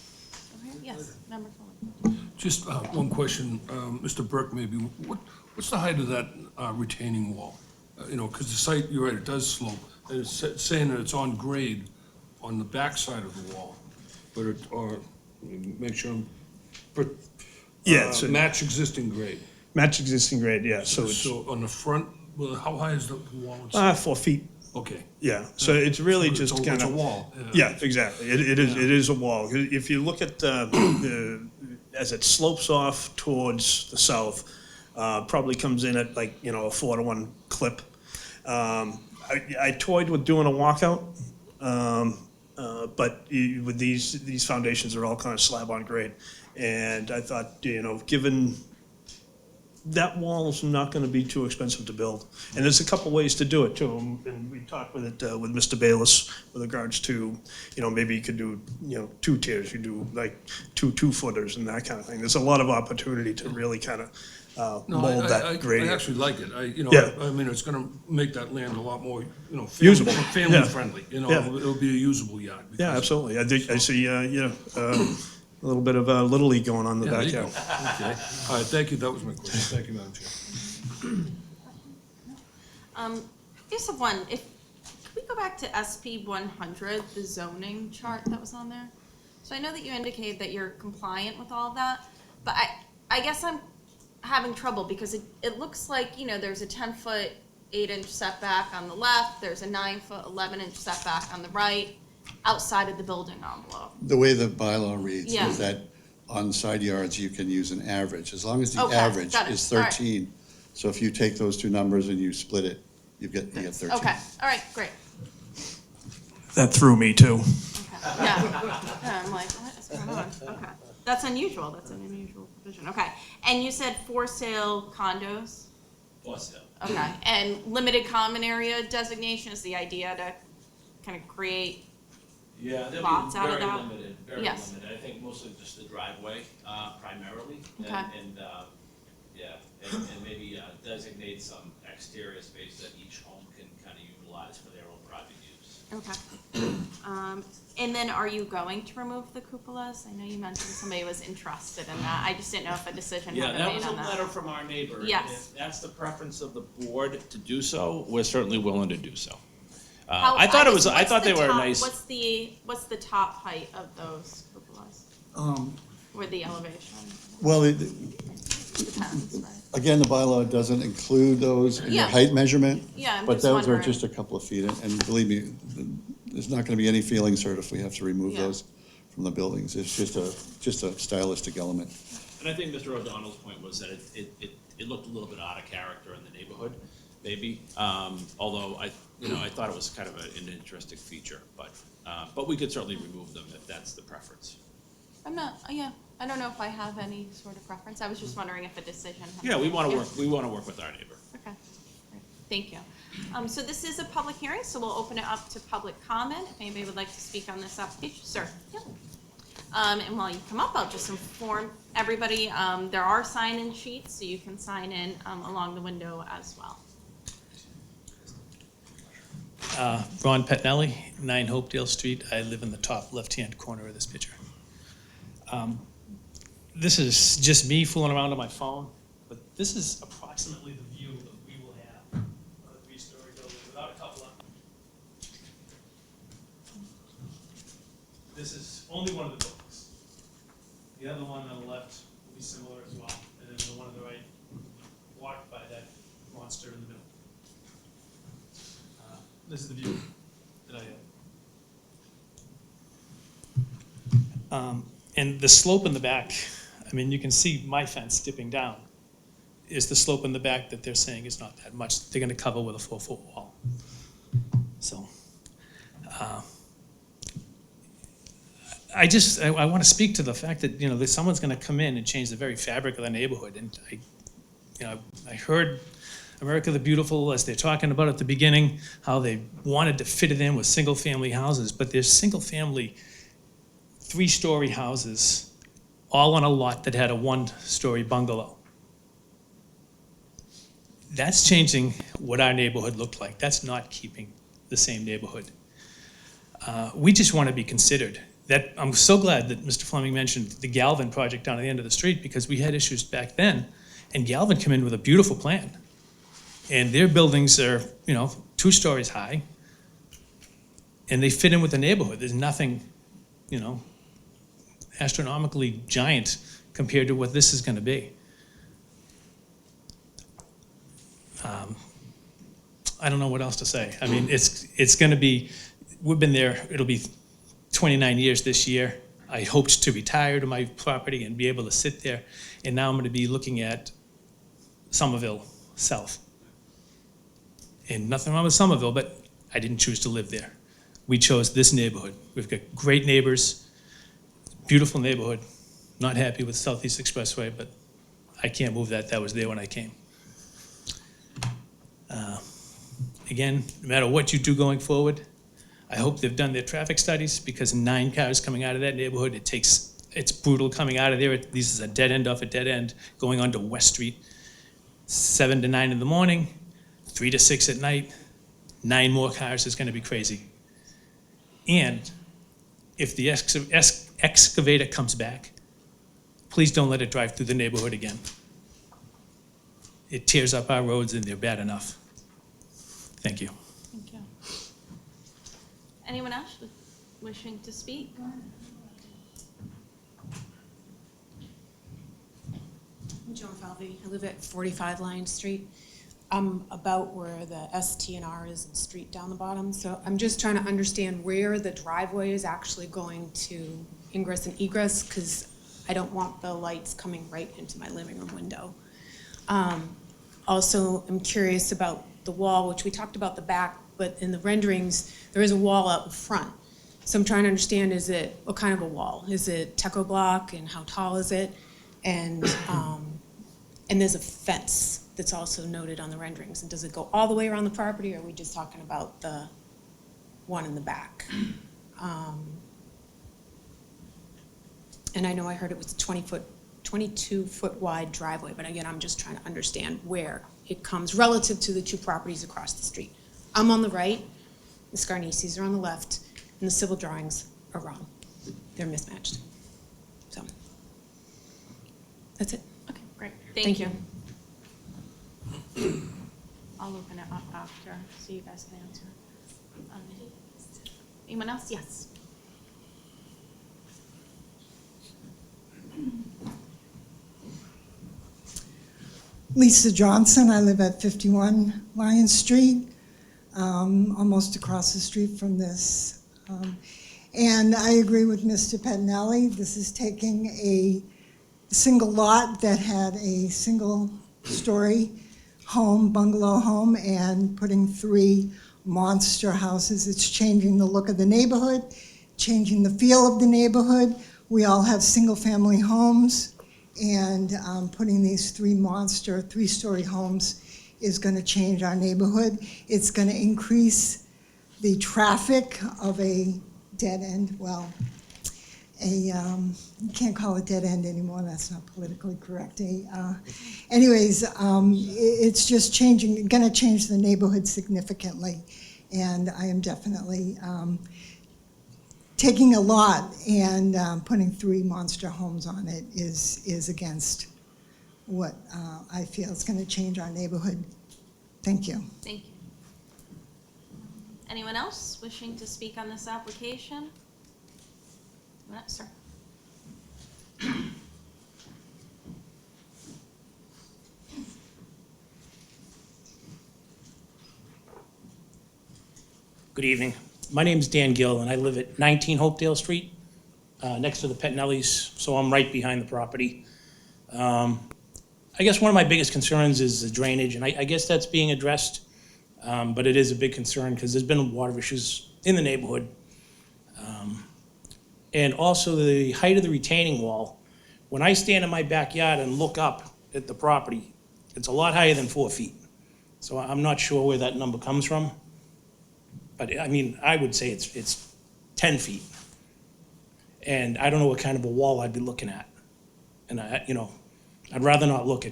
Over here? Yes, Member Fulton. Just one question, Mr. Burke, maybe. What's the height of that retaining wall? Because the site, you're right, it does slope. And it's saying that it's on grade on the back side of the wall, but make sure, match existing grade. Match existing grade, yeah. So it's So on the front, well, how high is the wall? itself? 4 feet. Okay. Yeah. So it's really So just it's kind of a wall. Yeah, exactly. It is a wall. If you look at as it slopes off towards the south, probably comes in at like a 4-to-1 clip. I toyed with doing a walkout, but with these foundations are all kind of slab on grade, and I thought given that wall's not going to be too expensive to build, and there's a couple ways to do it too. And we talked with it with Mr. Bayless with regards to maybe you could do 2 tiers, you do like 2-footers and that kind of thing. There's a lot of opportunity to really kind of No, mold that I gradient. actually like it. Yeah. I mean, it's gonna make that land a lot more, Usable. family Yeah. friendly. Yeah. It'll be a usable yard. Yeah, because- absolutely. I see a little bit of Little League going on in the Yeah, there you go. backyard. Okay. All right, thank you. That was my question. Thank you, Madam Chair. Just have one, could we go back to SP 100, the zoning chart that was on there? So I know that you indicated that you're compliant with all of that, but I guess I'm having trouble because it looks like, there's a 10-foot, 8-inch setback on the left, there's a 9-foot, 11-inch setback on the right, outside of the building envelope. The way the bylaw reads Yeah. is that on side yards, you can use an average, as long as the Okay, average got it. is All right. 13. So if you take those 2 numbers and you split it, you get 13. Okay, all right, great. That threw me too. Okay, yeah, I'm like, what is going on? Okay, that's unusual, that's an unusual provision, okay. And you said for sale condos? For sale. Okay, and limited common area designation is the idea to kind of create, Yeah, they'll Lots be out of very that? limited, very Yes. limited. I think mostly just the driveway, primarily. Okay. And maybe designate some exterior space that each home can kind of utilize for their own private use. okay. And then are you going to remove the cupolas? I know you mentioned somebody was interested in that, I just didn't know if a decision Yeah, had been that made was a on that. letter from our neighbor. and Yes. If that's the preference of the board to do so, we're certainly willing to do so. I thought they were nice. What's the top height of those cupolas? Or the elevation? Well, Depends, right? again, the bylaw doesn't include those in your Yeah. height measurement. Yeah, I'm But just those are wondering. just a couple of feet, and believe me, there's not gonna be any feelings hurt if we have to remove Yeah. those from the buildings. It's just a stylistic element. And I think Mr. O'Donnell's point was that it looked a little bit out of character in the neighborhood, maybe. Although I thought it was kind of an interesting feature, but we could certainly remove them if that's the preference. I don't know if I have any sort of preference. I was just wondering if a decision. had Yeah, we been- want to work with our neighbor. Okay, great. Thank you. So this is a public hearing, so we'll open it up to public comment. If anybody would like to speak on this application, sir. Yeah. And while you come up, I'll just inform everybody, there are sign-in sheets, so you can sign in along the window as well. Ron Petnelli, 9 Hopedale Street. I live in the top left-hand corner of this picture. This is just me fooling around on my phone, but this is approximately the view that we will have of a 3-story building without a cupola. This is only one of the buildings. The other one on the left will be similar as well, and then the one on the right, walked by that monster in the middle. This is the view that I have. And the slope in the back, I mean, you can see my fence dipping down, is the slope in the back that they're saying is not that much. They're gonna cover with a 4-foot wall. So, I want to speak to the fact that, that someone's gonna come in and change the very fabric of the neighborhood. And I heard America the Beautiful, as they're talking about at the beginning, how they wanted to fit it in with single-family houses, but there's single-family 3-story houses all on a lot that had a 1-story bungalow. That's changing what our neighborhood looked like. That's not keeping the same neighborhood. We just want to be considered. I'm so glad that Mr. Fleming mentioned the Galvin project down at the end of the street, because we had issues back then, and Galvin came in with a beautiful plan. And their buildings are, 2 stories high, and they fit in with the neighborhood. There's nothing, astronomically giant compared to what this is going to be. I don't know what else to say. I mean, it's going to be, we've been there, it'll be 29 years this year. I hoped to retire to my property and be able to sit there, and now I'm going to be looking at Somerville South. And nothing wrong with Somerville, but I didn't choose to live there. We chose this neighborhood. We've got great neighbors, beautiful neighborhood. Not happy with Southeast Expressway, but I can't move that. That was there when I came. Again, no matter what you do going forward, I hope they've done their traffic studies, because 9 cars coming out of that neighborhood, it's brutal coming out of there. This is a dead end off a dead end going onto West Street. 7 to 9 in the morning, 3 to 6 at night, 9 more cars is going to be crazy. And if the excavator comes back, please don't let it drive through the neighborhood again. It tears up our roads, and they're bad enough. Thank you. Thank you. Anyone else wishing to speak? I'm Joan Falvey. I live at 45 Lion Street. I'm about where the ST&R is, the street down the bottom. So I'm just trying to understand where the driveway is actually going to ingress and egress, because I don't want the lights coming right into my living room window. Also, I'm curious about the wall, which we talked about the back, but in the renderings, there is a wall out in front. So I'm trying to understand, what kind of a wall? Is it Teco block, and how tall is it? And there's a fence that's also noted on the renderings. And does it go all the way around the property, or are we just talking about the one in the back? And I know I heard it was a 22-foot wide driveway, but again, I'm just trying to understand where it comes relative to the 2 properties across the street. I'm on the right, the Scarnisis are on the left, and the civil drawings are wrong. They're mismatched. So, that's it. Okay, great. Thank you. I'll open it up after, so you guys can answer. Anyone else? Yes. Lisa Johnson, I live at 51 Lion Street, almost across the street from this. And I agree with Mr. Pettinelli. This is taking a single lot that had a single-story home, bungalow home, and putting 3 monster houses. It's changing the look of the neighborhood, changing the feel of the neighborhood. We all have single-family homes, and putting these 3 monster, 3-story homes is going to change our neighborhood. It's going to increase the traffic of a dead end, well, you can't call it dead end anymore, that's not politically correct. It's just changing, going to change the neighborhood significantly. And I am definitely taking a lot and putting 3 monster homes on it is against what I feel is going to change our neighborhood. Thank you. Thank you. Anyone else wishing to speak on this application? Sir. Good evening. My name is Dan Gill, and I live at 19 Hopedale Street, next to the Pettinellis, so I'm right behind the property. I guess one of my biggest concerns is the drainage, and I guess that's being addressed, but it is a big concern because there's been water issues in the neighborhood. And also the height of the retaining wall. When I stand in my backyard and look up at the property, it's a lot higher than 4 feet. So I'm not sure where that number comes from. But I mean, I would say it's 10 feet. And I don't know what kind of a wall I'd be looking at. And I'd rather not look at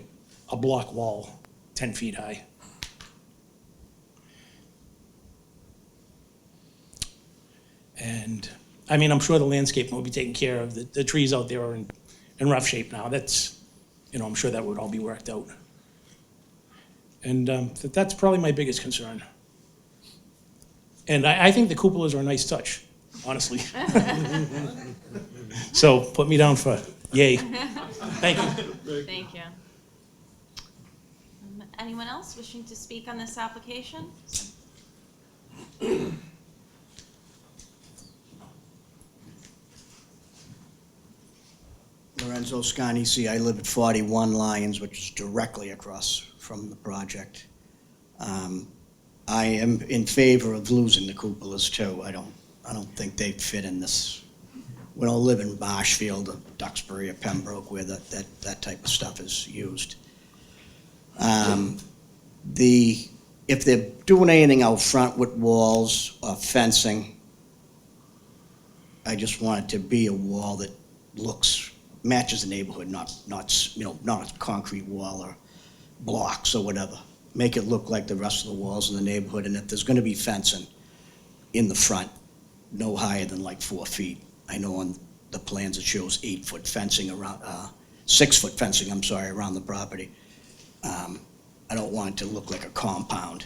a block wall 10 feet high. And I mean, I'm sure the landscape will be taken care of. The trees out there are in rough shape now. That's, I'm sure that would all be worked out. And that's probably my biggest concern. And I think the cupolas are a nice touch, honestly. So put me down for yay. Thank you. Thank you. Anyone else wishing to speak on this application? Lorenzo Scarnisi, I live at 41 Lyons, which is directly across from the project. I am in favor of losing the cupolas too. I don't think they fit in this. We don't live in Marshfield or Duxbury or Pembroke where that type of stuff is used. If they're doing anything out front with walls or fencing, I just want it to be a wall that matches the neighborhood, not a concrete wall or blocks or whatever. Make it look like the rest of the walls in the neighborhood, and if there's going to be fencing in the front, no higher than like 4 feet. I know on the plans it shows 8-foot fencing around, 6-foot fencing, I'm sorry, around the property. I don't want it to look like a compound.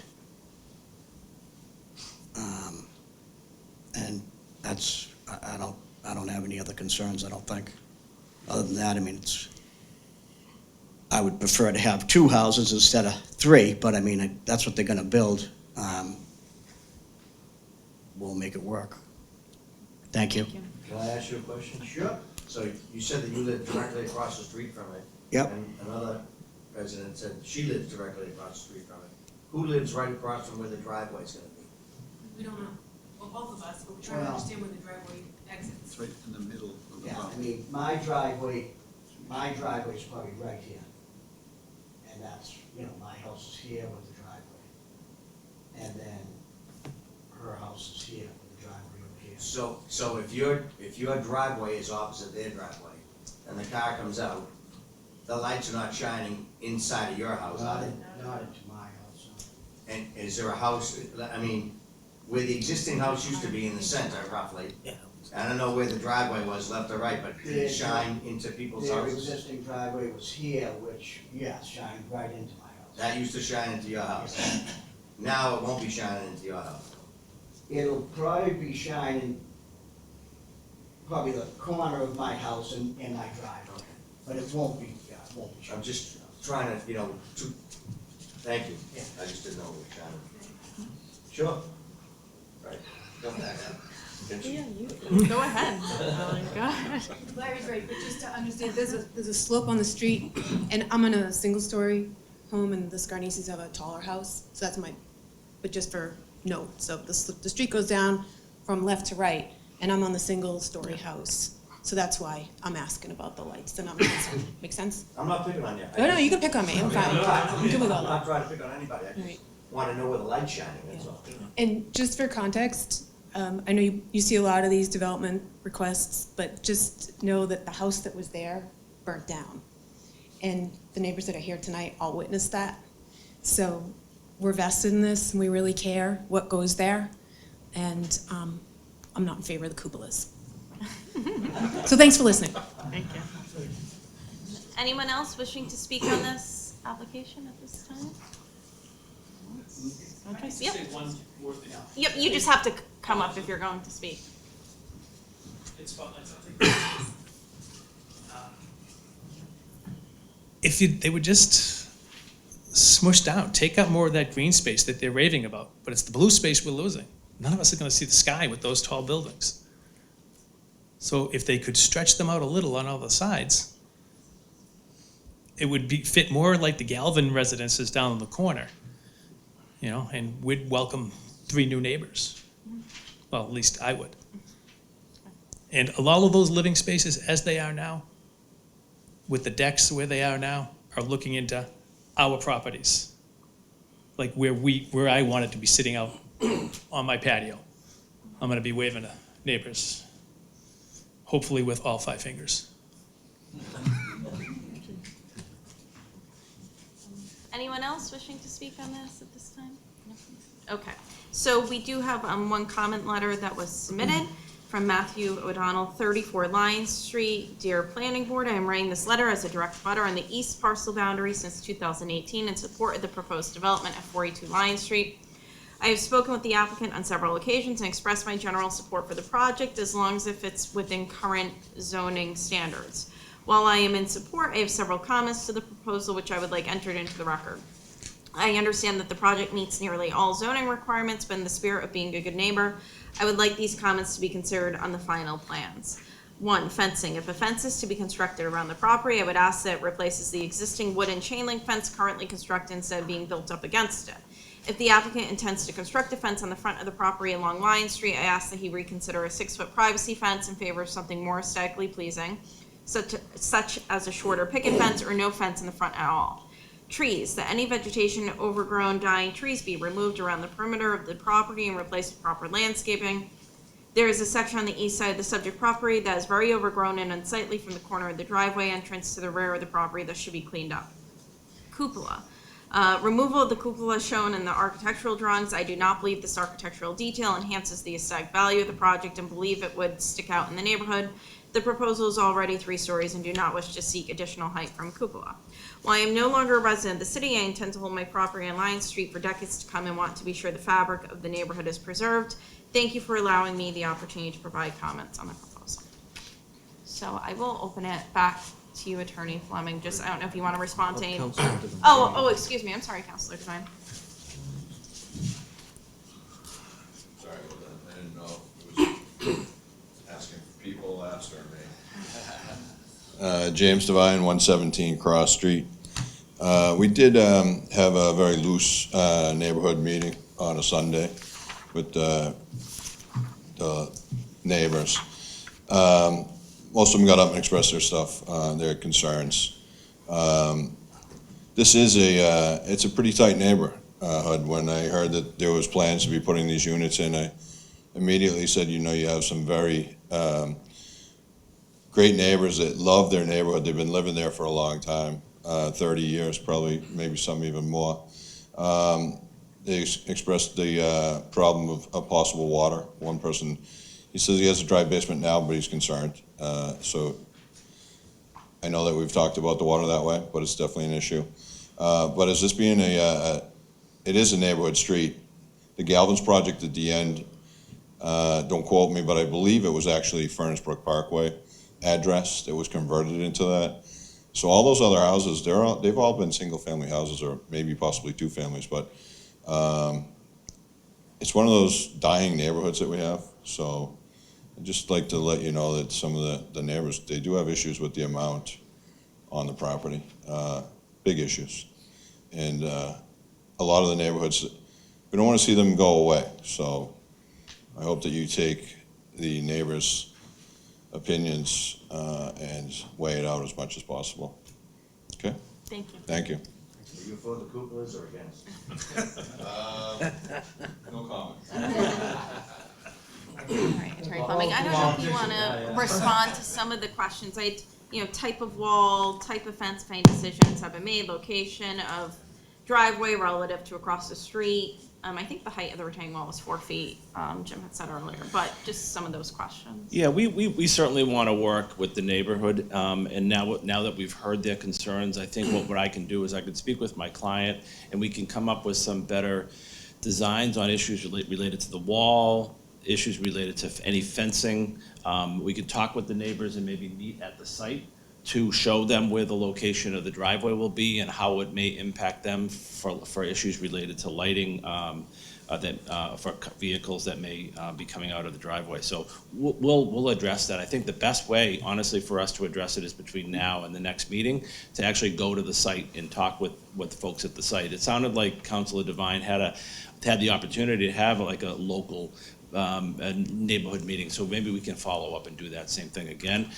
And that's, I don't have any other concerns, I don't think. Other than that, I mean, I would prefer to have 2 houses instead of 3, but I mean, that's what they're gonna build. We'll make it work. Thank you. Can I ask you a question? Sure. So you said that you live directly across the street from it. Yep. And another resident said she lives directly across the street from it. Who lives right across from where the driveway's gonna be? We don't know. Well, both of us, but we're trying to understand where the driveway exits. It's right in the middle of the Yeah, I property. mean, my driveway's probably right here. And that's, my house is here with the driveway. And then her house is here with the driveway over here. So if your driveway is opposite their driveway and the car comes out, the lights are not shining inside of your house, are they? Not into my house, no. And is there a house, I mean, where the existing house used to be in the center roughly? Yeah. I don't know where the driveway was, left or right, but did it shine into people's Their houses? existing driveway was here, which, yes, shined right into my house. That used to shine into your house. Now it won't be shining into your house. it'll probably be shining probably the corner of my house and my driveway, but it won't be, yeah, it won't be shining. I'm just trying to, thank you. Yeah. I just didn't know what was shining. Sure. Right. Don't back up. Get you. Go ahead. Oh, my God. Larry's right, but just to understand, there's a slope on the street, and I'm in a single-story home, and the Scarnices have a taller house, so that's but just for note, so the street goes down from left to right, and I'm on the single-story house, so that's why I'm asking about the lights, and I'm answering. Make sense? I'm not picking on you. No, you can pick on me, I'm fine. I'm good with all I'm that. not trying to pick on anybody. I Right. just want to know where the light's shining, that's all. And just for context, I know you see a lot of these development requests, but just know that the house that was there burnt down. And the neighbors that are here tonight all witnessed that. So we're vested in this, and we really care what goes there. And I'm not in favor of the cupolas. So thanks for listening. Thank you. Anyone else wishing to speak on this application at this time? Okay, yep. one more thing. Yep, you just have to come up if you're going to speak. It's spotlights, I think. If they would just smush down, take out more of that green space that they're raving about, but it's the blue space we're losing. None of us are gonna see the sky with those tall buildings. So if they could stretch them out a little on all the sides, it would fit more like the Galvin residences down in the corner, and we'd welcome 3 new neighbors. Well, at least I would. And a lot of those living spaces as they are now, with the decks where they are now, are looking into our properties. Like where I wanted to be sitting out on my patio. I'm gonna be waving to neighbors, hopefully with all 5 fingers. Anyone else wishing to speak on this at this time? No? Okay, so we do have one comment letter that was submitted from Matthew O'Donnell, 34 Lions Street. Dear Planning Board, I am writing this letter as a direct abutter on the east parcel boundary since 2018 in support of the proposed development at 42 Lions Street. I have spoken with the applicant on several occasions and expressed my general support for the project as long as it fits within current zoning standards. While I am in support, I have several comments to the proposal which I would like entered into the record. I understand that the project meets nearly all zoning requirements, but in the spirit of being a good neighbor, I would like these comments to be considered on the final plans. 1, fencing. If a fence is to be constructed around the property, I would ask that it replaces the existing wooden chain link fence currently constructed instead of being built up against it. If the applicant intends to construct a fence on the front of the property along Lion Street, I ask that he reconsider a 6-foot privacy fence in favor of something more aesthetically pleasing, such as a shorter picket fence or no fence in the front at all. Trees, that any vegetation, overgrown, dying trees be removed around the perimeter of the property and replaced with proper landscaping. There is a section on the east side of the subject property that is very overgrown and unsightly from the corner of the driveway entrance to the rear of the property that should be cleaned up. Cupola. Removal of the cupola shown in the architectural drawings. I do not believe this architectural detail enhances the aesthetic value of the project and believe it would stick out in the neighborhood. The proposal is already 3 stories and do not wish to seek additional height from cupola. While I am no longer a resident of the city, I intend to hold my property on Lion Street for decades to come and want to be sure the fabric of the neighborhood is preserved. Thank you for allowing me the opportunity to provide comments on the proposal. So I will open it back to you, Attorney Fleming. Just, I don't know if you want to respond to any. Oh, excuse me. I'm sorry, Counselor Devine. Sorry about that. I didn't know if it was asking for people last or me. James Devine, 117 Cross Street. We did have a very loose neighborhood meeting on a Sunday with the neighbors. Most of them got up and expressed their stuff, their concerns. This is it's a pretty tight neighborhood. When I heard that there was plans to be putting these units in, I immediately said, you have some very great neighbors that love their neighborhood. They've been living there for a long time, 30 years, probably, maybe some even more. They expressed the problem of possible water. One person, he says he has a dry basement now, but he's concerned. So I know that we've talked about the water that way, but it's definitely an issue. But as this being it is a neighborhood street, the Galvin's project at the end Don't quote me, but I believe it was actually Furnace Brook Parkway address that was converted into that. So all those other houses, they've all been single-family houses, or maybe possibly two families, but it's one of those dying neighborhoods that we have. So I'd just like to let you know that some of the neighbors, they do have issues with the amount on the property, big issues. And a lot of the neighborhoods, we don't want to see them go away. So I hope that you take the neighbors' opinions and weigh it out as much as possible. Okay? Thank you. Thank you. Are you for the cupolas or against? No comment. All right, Attorney Fleming, I don't know if you want to respond to some of the questions. Type of wall, type of fence, if any decisions have been made, location of driveway relative to across the street. I think the height of the retaining wall was 4 feet, Jim had said earlier, but just some of those questions. Yeah, we certainly want to work with the neighborhood, and now that we've heard their concerns, I think what I can do is I can speak with my client, and we can come up with some better designs on issues related to the wall, issues related to any fencing. We could talk with the neighbors and maybe meet at the site to show them where the location of the driveway will be and how it may impact them for issues related to lighting, for vehicles that may be coming out of the driveway. So we'll address that. I think the best way, honestly, for us to address it is between now and the next meeting, to actually go to the site and talk with folks at the site. It sounded like Councilor Devine had the opportunity to have like a local a neighborhood meeting, so maybe we can follow up and do that same thing again.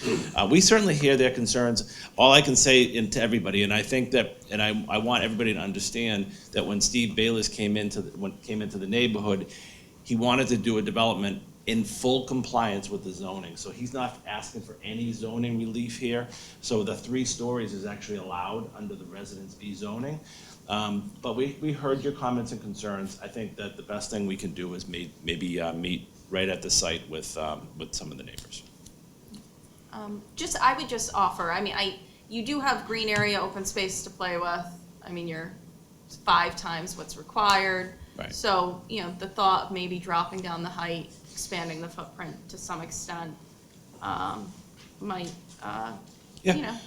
We certainly hear their concerns. All I can say to everybody, and I think that, and I want everybody to understand that when Steve Bayless came into the neighborhood, he wanted to do a development in full compliance with the zoning. So he's not asking for any zoning relief here. So the 3 stories is actually allowed under the Residence B zoning. But we heard your comments and concerns. I think that the best thing we can do is maybe meet right at the site with some of the neighbors. I would just offer, you do have green area, open space to play with. You're 5 times what's required. Right. So, the thought of maybe dropping down the height, expanding the footprint to some extent, might,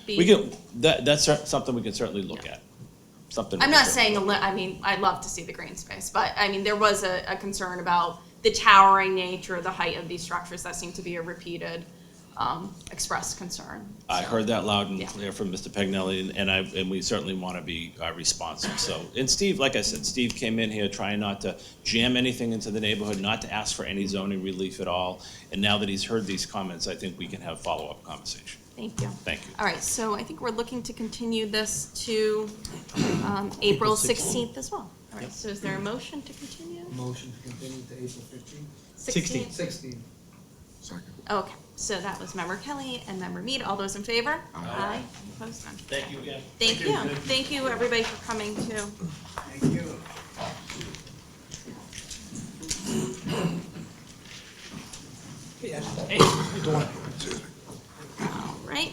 be. That's something we can certainly look at. I'm not saying, I'd love to see the green space, but, there was a concern about the towering nature, the height of these structures. That seemed to be a repeated expressed concern. I heard that loud and clear from Mr. Pagnelli, and we certainly want to be responsive. So, and Steve, like I said, Steve came in here trying not to jam anything into the neighborhood, not to ask for any zoning relief at all. And now that he's heard these comments, I think we can have follow-up conversation. Thank you. Thank you. All right, so I think we're looking to continue this to April 16th as well. All right, so is there a motion to continue? Motion to continue to April 15th? 16. 16. Okay, so that was Member Kelly and Member Mead. All those in favor? Aye. Opposed? None. Thank you again. Thank you. Thank you, everybody, for coming, too. Thank you. Hey, how you doing? All right.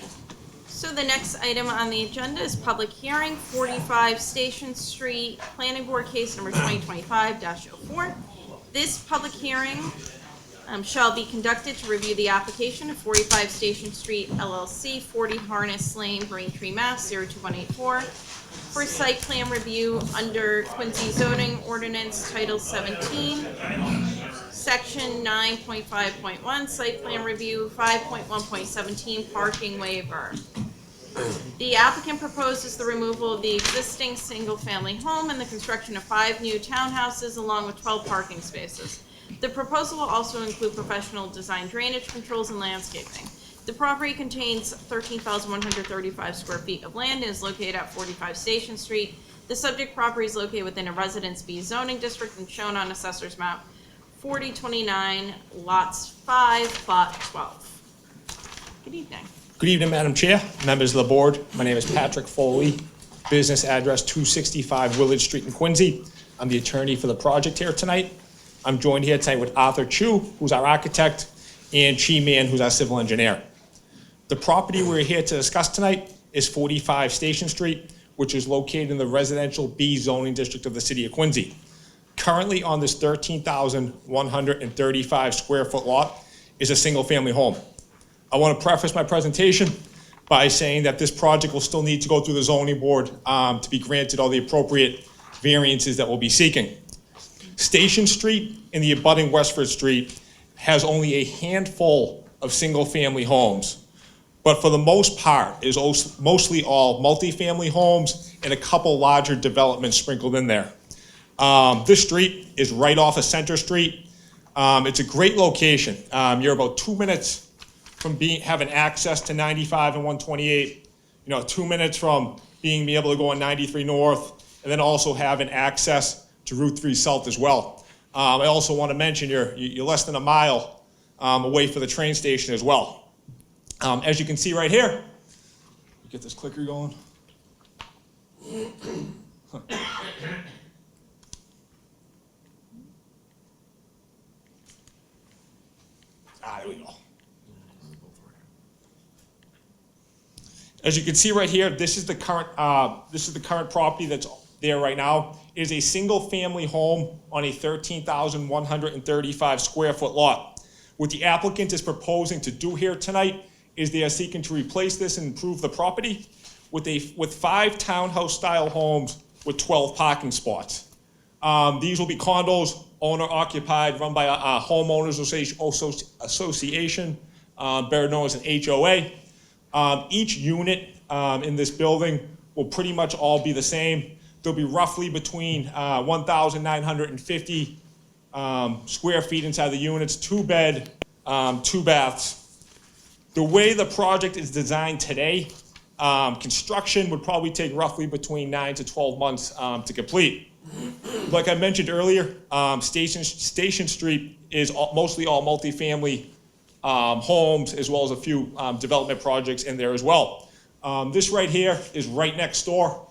So the next item on the agenda is public hearing, 45 Station Street, Planning Board case number 2025-04. This public hearing shall be conducted to review the application of 45 Station Street LLC, 40 Harness Lane, Braintree, Mass. 02184, for site plan review under Quincy zoning ordinance Title 17, Section 9.5.1, site plan review, 5.1.17, parking waiver. The applicant proposes the removal of the existing single-family home and the construction of 5 new townhouses along with 12 parking spaces. The proposal will also include professional design drainage controls and landscaping. The property contains 13,135 square feet of land and is located at 45 Station Street. The subject property is located within a Residence B zoning district and shown on Assessor's Map 4029, lots 5, lot 12. Good evening. Good evening, Madam Chair, members of the board. My name is Patrick Foley, business address 265 Willard Street in Quincy. I'm the attorney for the project here tonight. I'm joined here tonight with Arthur Chu, who's our architect, and Chi Man, who's our civil engineer. The property we're here to discuss tonight is 45 Station Street, which is located in the residential B zoning district of the city of Quincy. currently on this 13,135 square foot lot is a single-family home. I want to preface my presentation by saying that this project will still need to go through the zoning board to be granted all the appropriate variances that we'll be seeking. Station Street and the abutting Westford Street has only a handful of single-family homes, but for the most part is mostly all multifamily homes and a couple larger developments sprinkled in there. This street is right off of Center Street. It's a great location. You're about 2 minutes from having access to 95 and 128. 2 minutes from being able to go on 93 North, and then also having access to Route 3 South as well. I also want to mention you're less than a mile away from the train station as well. As you can see right here, get this clicker going. There we go. As you can see right here, this is the current property that's there right now. It is a single-family home on a 13,135 square foot lot. What the applicant is proposing to do here tonight is they are seeking to replace this and improve the property with 5 townhouse-style homes with 12 parking spots. These will be condos, owner-occupied, run by a homeowners association, better known as an HOA. Each unit in this building will pretty much all be the same. There'll be roughly between 1,950 square feet inside the units, 2 bed, 2 baths. The way the project is designed today, construction would probably take roughly between 9 to 12 months to complete. Like I mentioned earlier, Station Street is mostly all multifamily homes, as well as a few development projects in there as well. This right here is right next door.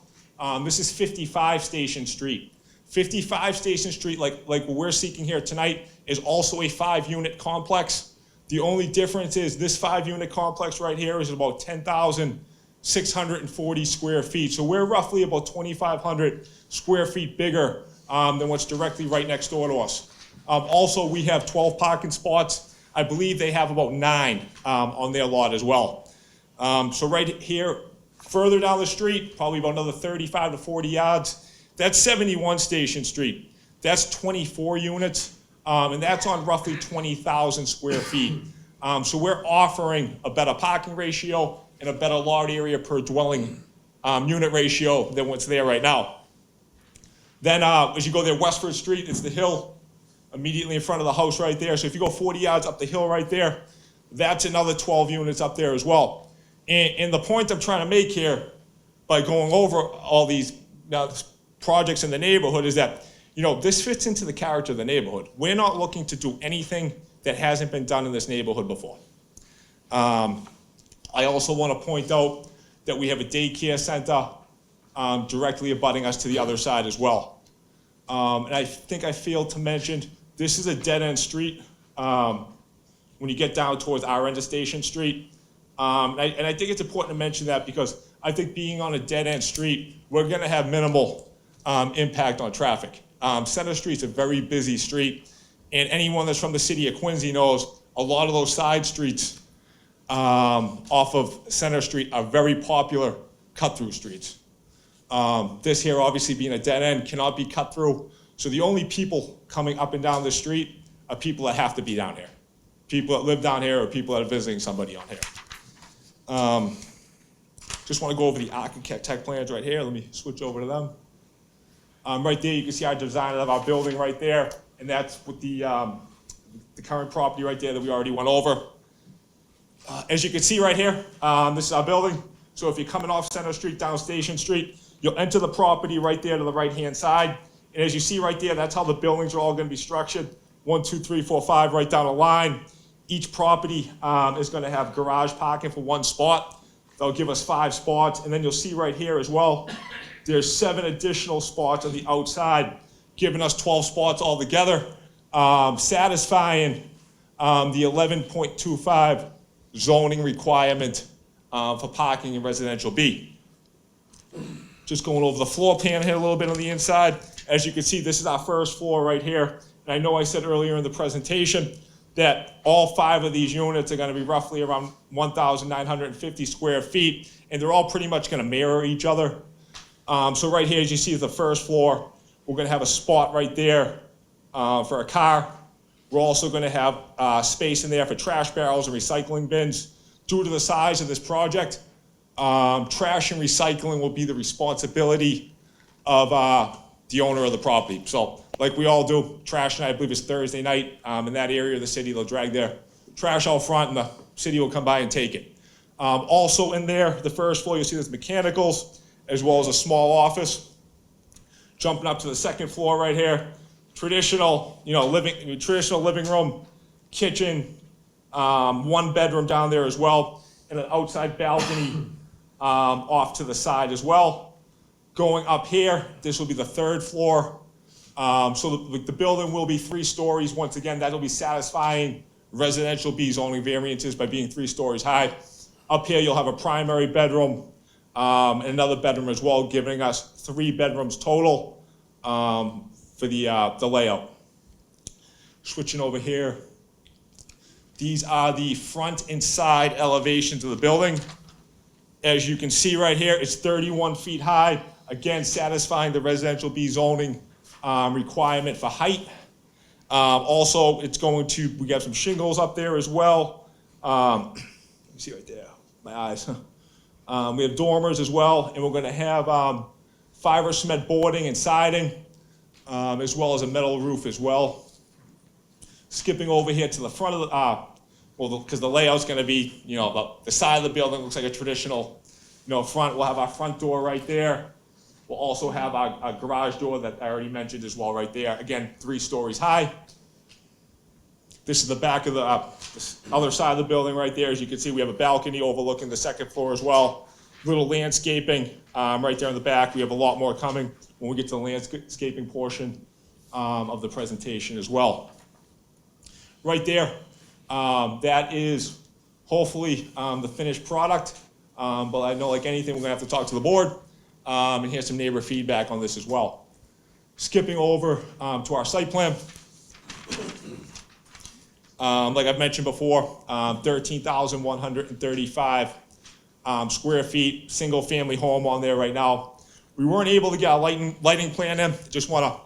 This is 55 Station Street. 55 Station Street, like what we're seeking here tonight, is also a 5-unit complex. The only difference is this 5-unit complex right here is about 10,640 square feet. So we're roughly about 2,500 square feet bigger than what's directly right next door to us. Also, we have 12 parking spots. I believe they have about 9 on their lot as well. So right here, further down the street, probably about another 35 to 40 yards, that's 71 Station Street. That's 24 units, and that's on roughly 20,000 square feet. So we're offering a better parking ratio and a better lot area per dwelling unit ratio than what's there right now. Then as you go there, Westford Street, it's the hill immediately in front of the house right there. So if you go 40 yards up the hill right there, that's another 12 units up there as well. And the point I'm trying to make here by going over all these projects in the neighborhood is that, this fits into the character of the neighborhood. We're not looking to do anything that hasn't been done in this neighborhood before. I also want to point out that we have a daycare center directly abutting us to the other side as well. And I think I failed to mention, this is a dead-end street when you get down towards our end of Station Street. And I think it's important to mention that because I think being on a dead-end street, we're going to have minimal impact on traffic. Center Street's a very busy street, and anyone that's from the city of Quincy knows a lot of those side streets off of Center Street are very popular cut-through streets. This here, obviously being a dead end, cannot be cut through. So the only people coming up and down the street are people that have to be down here. People that live down here or people that are visiting somebody on here. Just want to go over the architect plans right here. Let me switch over to them. Right there, you can see our design of our building right there, and that's with the current property right there that we already went over. As you can see right here, this is our building. So if you're coming off Center Street down Station Street, you'll enter the property right there to the right-hand side. And as you see right there, that's how the buildings are all going to be structured. 1, 2, 3, 4, 5, right down the line. Each property is going to have garage parking for 1 spot. They'll give us 5 spots. And then you'll see right here as well, there's 7 additional spots on the outside, giving us 12 spots altogether, satisfying the 11.25 zoning requirement for parking in residential B. Just going over the floor plan here a little bit on the inside. As you can see, this is our first floor right here. And I know I said earlier in the presentation that all 5 of these units are gonna be roughly around 1,950 square feet, and they're all pretty much gonna mirror each other. So right here, as you see, the first floor, we're gonna have a spot right there for a car. We're also gonna have space in there for trash barrels and recycling bins. Due to the size of this project, trash and recycling will be the responsibility of the owner of the property. So like we all do, trash night, I believe it's Thursday night, in that area of the city, they'll drag their trash out front and the city will come by and take it. Also in there, the first floor, you'll see there's mechanicals as well as a small office. Jumping up to the second floor right here, traditional living room, kitchen, 1 bedroom down there as well, and an outside balcony off to the side as well. Going up here, this will be the 3rd floor. So the building will be 3 stories. Once again, that'll be satisfying residential B zoning variances by being 3 stories high. Up here, you'll have a primary bedroom and another bedroom as well, giving us 3 bedrooms total for the layout. Switching over here. These are the front and side elevations of the building. As you can see right here, it's 31 feet high. Again, satisfying the residential B zoning requirement for height. Also, we have some shingles up there as well. Let me see right there, my eyes. We have dormers as well, and we're gonna have fiber cement boarding and siding, as well as a metal roof as well. Skipping over here to the front of the, because the layout's gonna be, the side of the building looks like a traditional, front. We'll have our front door right there. We'll also have our garage door that I already mentioned as well right there. Again, 3 stories high. This is the back of the this other side of the building right there. As you can see, we have a balcony overlooking the 2nd floor as well. Little landscaping right there in the back. We have a lot more coming when we get to the landscaping portion of the presentation as well. Right there, that is hopefully the finished product. But I know, like anything, we're gonna have to talk to the board and hear some neighbor feedback on this as well. Skipping over to our site plan. Like I've mentioned before, 13,135 square feet, single family home on there right now. We weren't able to get a lighting plan in. Just wanna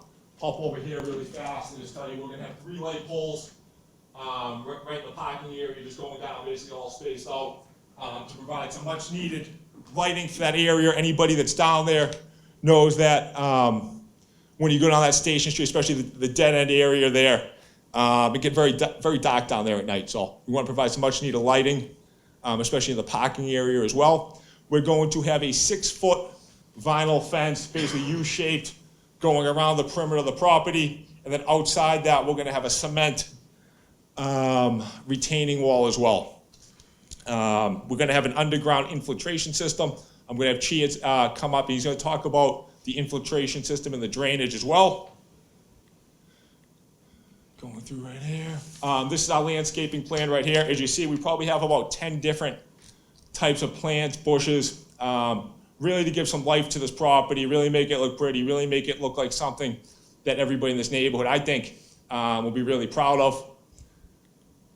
hop over here really fast and just tell you we're gonna have 3 light poles right in the parking area, just going down, basically all spaced out, to provide some much needed lighting for that area. Anybody that's down there knows that when you go down that Station Street, especially the dead end area there, it get very dark down there at night. So we want to provide some much needed lighting, especially in the parking area as well. We're going to have a 6-foot vinyl fence, basically U-shaped, going around the perimeter of the property. And then outside that, we're going to have a cement retaining wall as well. We're going to have an underground infiltration system. I'm going to have Chia come up. He's going to talk about the infiltration system and the drainage as well. Going through right here. This is our landscaping plan right here. As you see, we probably have about 10 different types of plants, bushes, really to give some life to this property, really make it look pretty, really make it look like something that everybody in this neighborhood, I think, will be really proud of.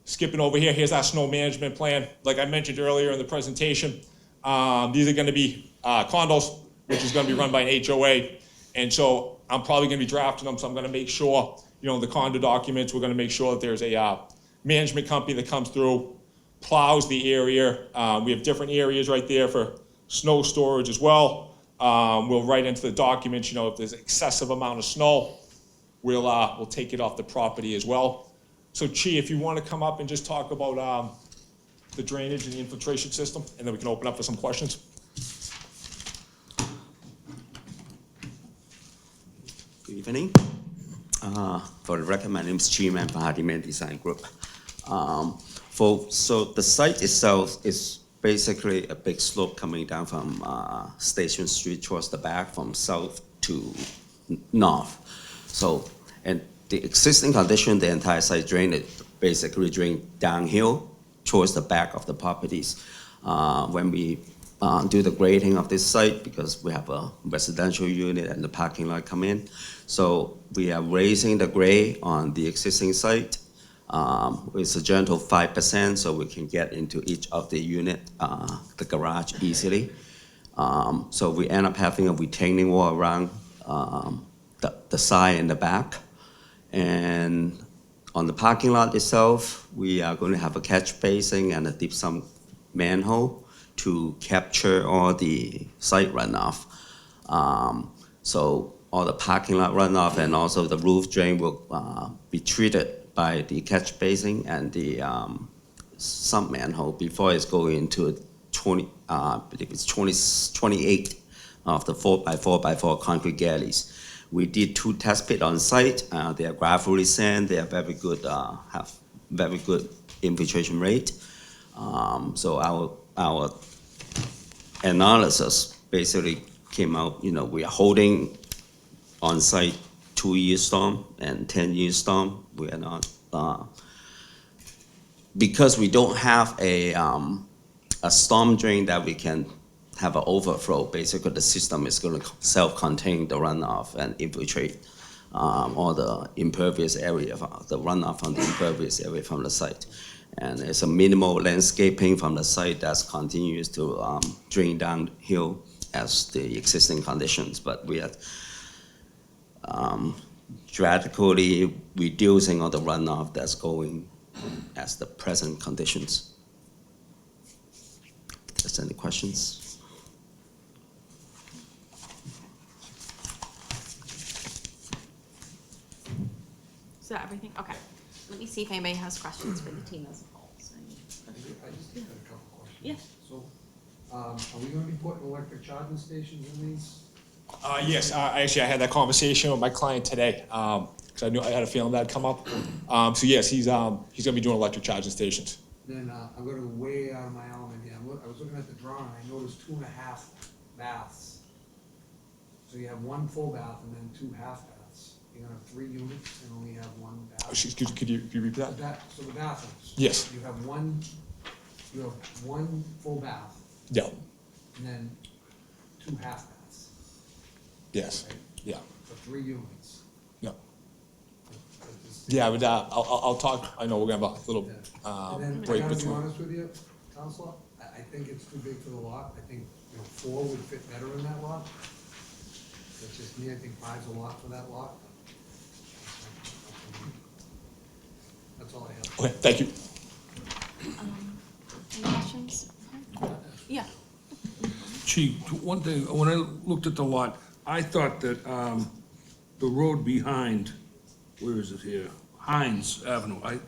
Skipping over here, here's our snow management plan. Like I mentioned earlier in the presentation, these are going to be condos, which is going to be run by an HOA. And so I'm probably going to be drafting them, so I'm going to make sure, the condo documents, we're going to make sure that there's a management company that comes through, plows the area. We have different areas right there for snow storage as well. We'll write into the documents, if there's excessive amount of snow, we'll take it off the property as well. So Chi, if you want to come up and just talk about the drainage and the infiltration system, and then we can open up for some questions. Good evening. For the record, my name is Jim. I'm from Hardiman Design Group. So the site itself is basically a big slope coming down from Station Street towards the back, from south to north. So, and the existing condition, the entire site basically drain downhill towards the back of the properties. When we do the grading of this site because we have a residential unit and the parking lot come in. So we are raising the grade on the existing site. It's a gentle 5%, so we can get into each of the unit, the garage easily. So we end up having a retaining wall around the side and the back. And on the parking lot itself, we are going to have a catch basin and a deep sump manhole to capture all the site runoff. So all the parking lot runoff and also the roof drain will be treated by the catch basin and the sump manhole before it's going into 28 of the 4x4x4 concrete galleys. We did 2 test pits on site. They are gravely sand. They are very good, have very good infiltration rate. So our analysis basically came out, we are holding on site 2-year storm and 10-year storm. We are not, because we don't have a storm drain that we can have an overflow. Basically, the system is going to self-contain the runoff and infiltrate all the impervious area, the runoff from the impervious area from the site. And it's a minimal landscaping from the site that continues to drain downhill as the existing conditions. But we are drastically reducing all the runoff that's going as the present conditions. If there's any questions? Is that everything? Okay. Let me see if anybody has questions for the team as a whole. So, I just had a couple questions. Yeah. So, are we gonna be putting electric charging stations in these? Yes, actually, I had that conversation with my client today, because I knew I had a feeling that'd come up. So yes, he's gonna be doing electric charging stations. Then, I'm gonna go way out of my element here. I was looking at the drawing, I noticed 2.5 baths. So you have 1 full bath and then 2 half baths. You're gonna have 3 units and only have 1 bath. Could you repeat that? So the bathrooms. Yes. You have one full bath Yeah, and then 2 half baths, yes, right? yeah, For 3 units. yeah. Yeah, but I'll talk, I know we're gonna have a little And then, I break gotta be between. honest with you, Counselor, I think it's too big for the lot. I think, 4 would fit better in that lot. That's just me, I think 5's a lot for that lot. That's all I have. Okay, thank you. Any questions? Yeah. Chief, one thing, when I looked at the lot, I thought that the road behind, where is it here? Hines Avenue. I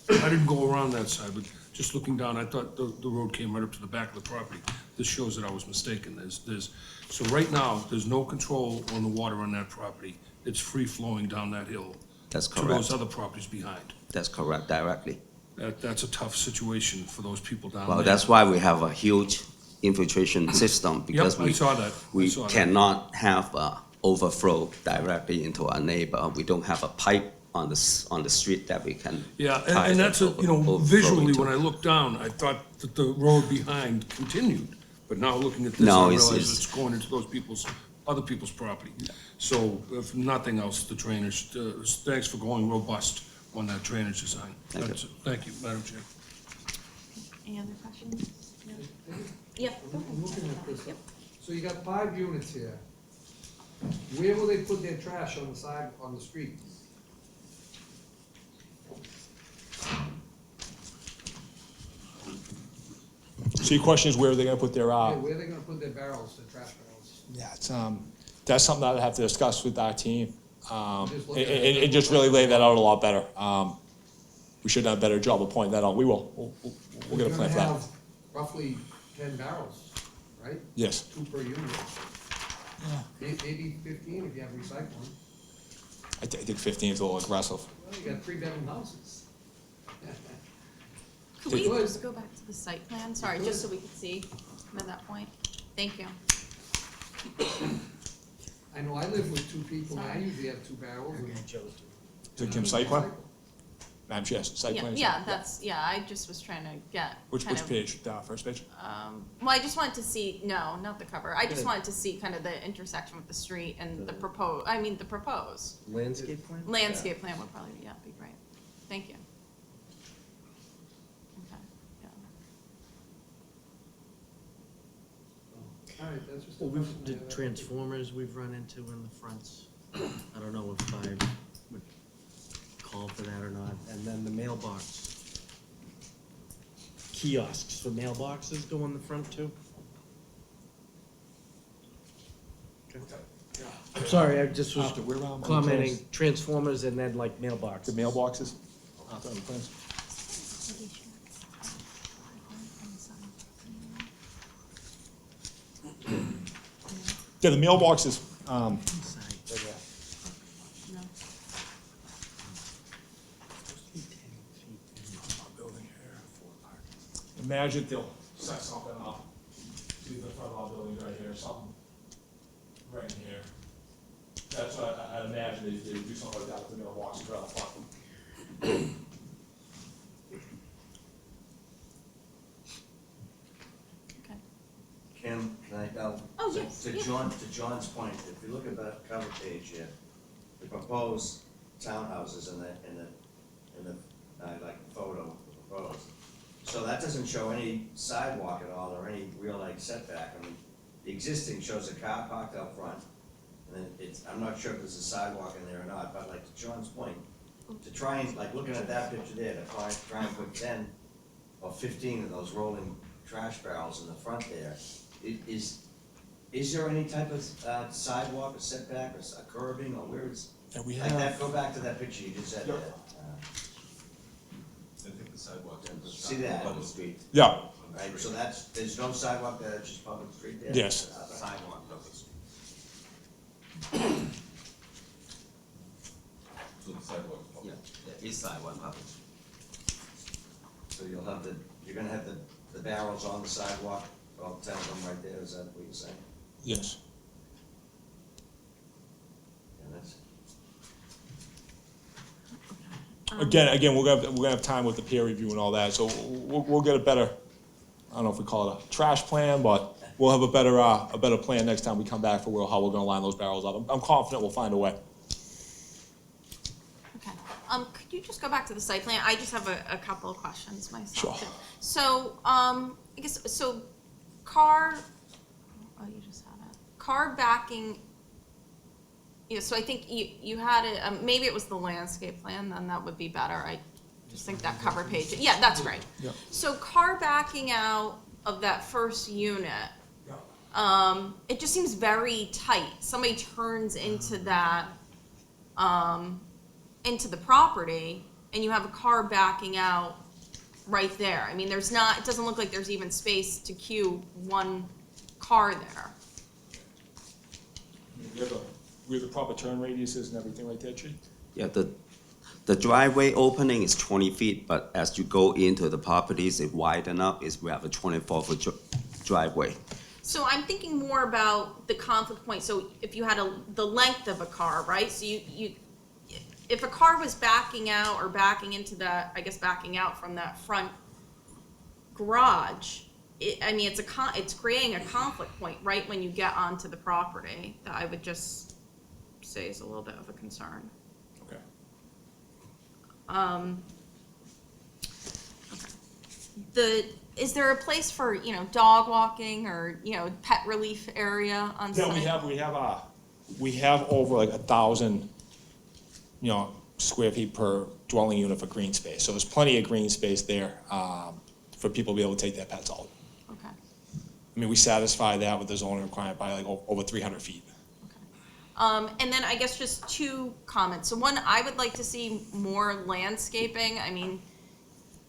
didn't go around that side, but just looking down, I thought the road came right up to the back of the property. This shows that I was mistaken. So right now, there's no control on the water on that property. It's free flowing down that hill. That's To correct. those other properties behind. That's correct, directly. That's a tough situation for those people down there. Well, that's why we have a huge infiltration system, because Yep, I saw that. I we saw that. cannot have overflow directly into our neighbor. We don't have a pipe on the street that we can. Yeah, tie and the that's, overflow visually, into. when I looked down, I thought that the road behind continued. But now looking at this, No, I it's- realize it's- it's going into other people's property. So if nothing else, the drainage, thanks for going robust on that drainage design. Thank you. That's it. Thank you, Madam Chair. Any other questions? No? Yep. I'm looking at this. Yep. So you got 5 units here. Where will they put their trash on the side, on the street? So your question is where are they gonna put their, Yeah, where are they gonna put their barrels, their trash barrels? yeah, it's, that's something that I have to discuss with our team. Just look at it. And just really lay that out a lot better. We should have done a better job of pointing that out. We will. We'll get a plan for You're that. gonna have roughly 10 barrels, right? Yes. 2 per unit. Maybe 15 if you have recycling. I think 15 is a little aggressive. Well, you got 3-bedroom houses. Could we Good. just go back to the site plan? Sorry, just so we could see at that point. Thank you. I know I live with 2 people, and I usually have 2 barrels. and- Is it Kim site plan? Madam Chair, site plan? Yeah, I just was trying to get Which kind of, page? First page? well, I just wanted to see, no, not the cover. I just wanted to see kind of the intersection with the street and the proposed, Landscape plan? landscape plan would probably, yeah, be great. Thank you. Okay, yeah. All right, that's just a Well, question. the transformers we've run into in the fronts, I don't know if I would call for that or not, and then the mailbox. Kiosks for mailboxes go in the front too? I'm sorry, I just was After we're on the commenting, plans. transformers and then like mailboxes. The mailboxes? On the plans. Yeah, the mailboxes, imagine they'll set something up, see the front of our building right here, something right in here. That's what I'd imagine they would do something like that with the mailboxes right up front. Kim, can I, Oh, yes, to yeah. John's point, if you look at that cover page here, the proposed townhouses in the like photo proposed. So that doesn't show any sidewalk at all or any real like setback. I mean, the existing shows a car parked out front. And then I'm not sure if there's a sidewalk in there or not, but like to John's point, to try and, like looking at that picture there, to try and put 10 or 15 of those rolling trash barrels in the front there, is there any type of sidewalk or setback or curbing or where is? Yeah, we Like have- that, go back to that picture you just said there. I think the sidewalk ends. See that? Public street. Yeah, Right, so there's no sidewalk there, it's just public street there? Yes. Sidewalk, public street. So the sidewalk is public. Yeah, east side, one public. So you're gonna have the barrels on the sidewalk, all 10 of them right there, is that what you're saying? yes. Yeah, that's. Again, we're gonna have time with the peer review and all that, so we'll get a better, I don't know if we call it a trash plan, but we'll have a better plan next time we come back for how we're gonna line those barrels up. I'm confident we'll find a way. Okay, could you just go back to the site plan? I just have a couple of questions myself. Sure. too. So, I guess, so car, oh, you just had it. Car backing, yeah, so I think you had it, maybe it was the landscape plan, then that would be better. I just think that cover page, yeah, that's great. Yeah. So car backing out of that first unit, it just seems very tight. Somebody turns into that, into the property, and you have a car backing out right there. I mean, it doesn't look like there's even space to queue one car there. We have the proper turn radiuses and everything right there, Chief? Yeah, the driveway opening is 20 feet, but as you go into the properties, it widen up, we have a 24-foot driveway. So I'm thinking more about the conflict point. So if you had the length of a car, right? So if a car was backing out or backing into that, I guess backing out from that front garage, it's creating a conflict point right when you get onto the property that I would just say is a little bit of a concern. Okay. Okay. Is there a place for, dog walking or, pet relief area on site? Yeah, we have over like 1,000, square feet per dwelling unit for green space. So there's plenty of green space there, for people to be able to take their pets out. Okay. I mean, we satisfy that with the zoning requirement by like over 300 feet. And then I guess just two comments. So one, I would like to see more landscaping. I mean,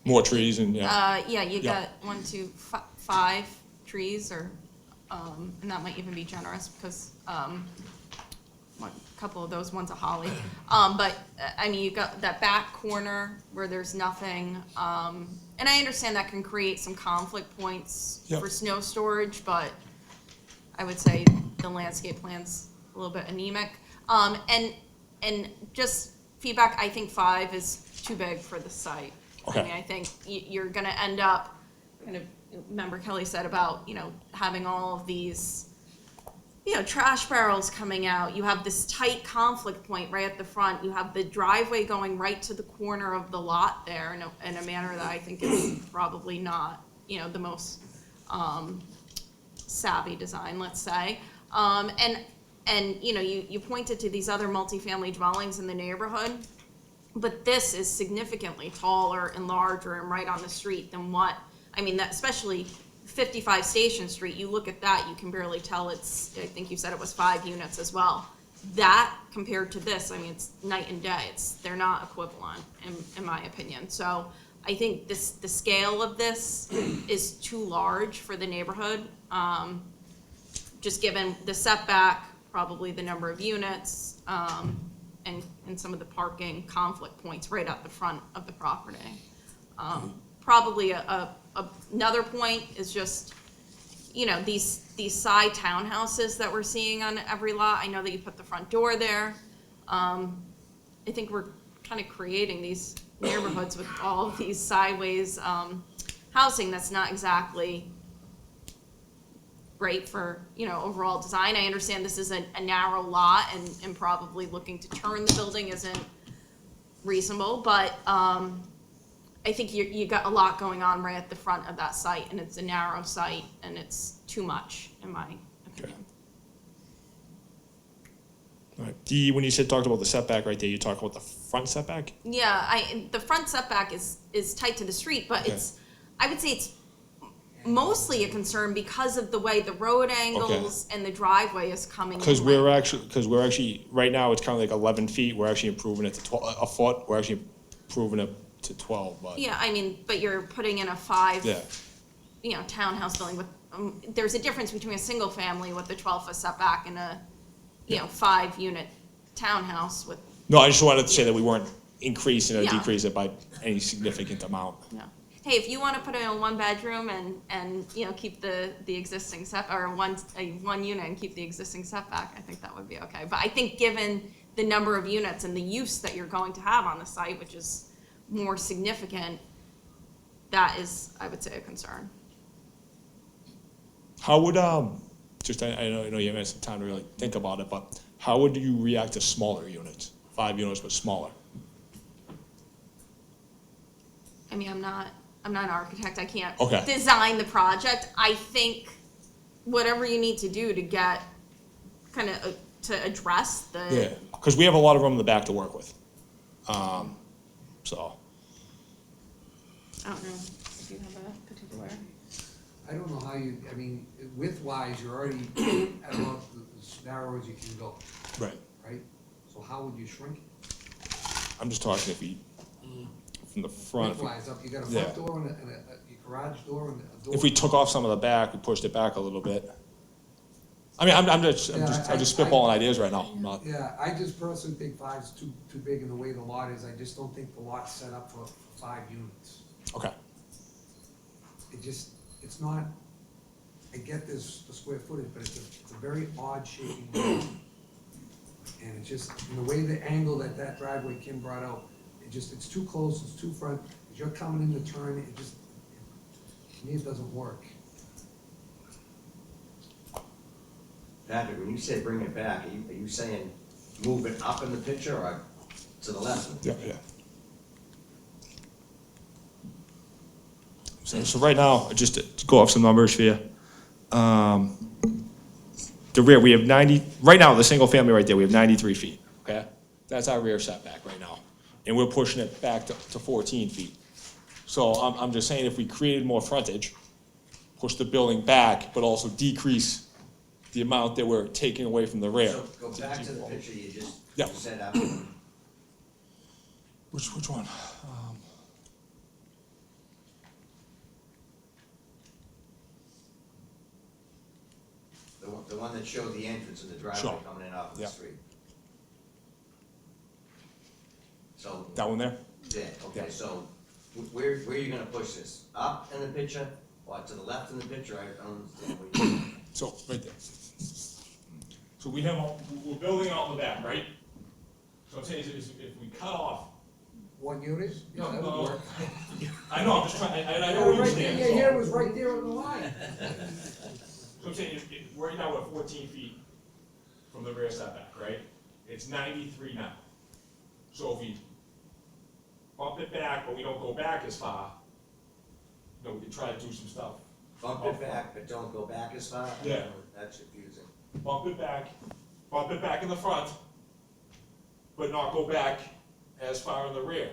More trees and, yeah. you got 5 trees or, and that might even be generous because, a couple of those, one's a holly. But, I mean, you got that back corner where there's nothing. And I understand that can create some conflict points Yep. for snow storage, but I would say the landscape plan's a little bit anemic. And just feedback, I think 5 is too big for the site. Okay. I mean, I think you're gonna end up, kind of, Member Kelly said about, having all of these, trash barrels coming out. You have this tight conflict point right at the front. You have the driveway going right to the corner of the lot there in a manner that I think is probably not, the most savvy design, let's say. And you pointed to these other multifamily dwellings in the neighborhood, but this is significantly taller and larger and right on the street than what, that especially 55 Station Street, you look at that, you can barely tell it's, I think you said it was 5 units as well. That compared to this, it's night and day. They're not equivalent in my opinion. So I think the scale of this is too large for the neighborhood. Just given the setback, probably the number of units, and some of the parking conflict points right at the front of the property. Probably another point is just, these side townhouses that we're seeing on every lot. I know that you put the front door there. I think we're kind of creating these neighborhoods with all of these sideways housing that's not exactly great for, overall design. I understand this is a narrow lot and probably looking to turn the building isn't reasonable, but I think you got a lot going on right at the front of that site, and it's a narrow site, and it's too much, in my opinion. All right. When you talked about the setback right there, you talk about the front setback? Yeah, the front setback is tight to the street, but Okay. I would say it's mostly a concern because of the way the road angles and the driveway is coming in. Because we're actually, right now, it's kind of like 11 feet. We're actually improving it to a foot. We're actually improving it to 12, but. Yeah, but you're putting in a 5, Yeah. townhouse building with, there's a difference between a single family with a 12-foot setback and a, 5-unit townhouse with. No, I just wanted to say that we weren't increasing or Yeah. decreasing it by any significant amount. No. Hey, if you want to put in a 1-bedroom and keep the existing or one unit and keep the existing setback, I think that would be okay. But I think given the number of units and the use that you're going to have on the site, which is more significant, that is, I would say, a concern. How would, I know you haven't had some time to really think about it, but how would you react to smaller units? 5 units but smaller? I'm not an architect. I can't Okay. design the project. I think whatever you need to do to get kind of to address the. Yeah, because we have a lot of room in the back to work with. So. I don't know if you have a particular. I don't know how width-wise, you're already at about as narrow as you can go, Right. right? So how would you shrink it? I'm just talking if we, from the front. Width-wise, you got a Yeah. front door and a garage door and a door. If we took off some of the back, we pushed it back a little bit. I'm just spitballing ideas right now. I'm not. Yeah, I just personally think 5's too big in the way the lot is. I just don't think the lot's set up for 5 units. Okay. It's not, I get this, the square footage, but it's a very odd shaping lot. And it's just, in the way the angle that driveway Kim brought out, it's too close, it's too front. As you're coming in to turn, to me, it doesn't work. Patrick, when you say bring it back, are you saying move it up in the picture or to the left? Yeah. So right now, just to go off some numbers for you. The rear, we have 90, right now, the single family right there, we have 93 feet, okay? That's our rear setback right now. And we're pushing it back to 14 feet. So I'm just saying if we created more frontage, push the building back, but also decrease the amount that we're taking away from the rear. So go back to the picture you just Yeah. set up. Which one? The one that showed the entrance and the driveway Sure. coming in off of the Yeah. street. So. That one there? Yeah, okay, Yeah. so where are you gonna push this? Up in the picture, or to the left in the picture? I don't understand what you're. So, right there. So we're building out in the back, right? So I'm saying if we cut off 1 unit? Yeah, that would work. I know, I'm just trying, I know Yeah, what you're right there, saying. yeah, so- here it was right there on the line. So I'm saying, right now we're 14 feet from the rear setback, right? It's 93 now. So if we bump it back, but we don't go back as far, you know, we can try to do some stuff. Bump it back, but don't go back as far? Yeah. That's confusing. Bump it back in the front, but not go back as far in the rear.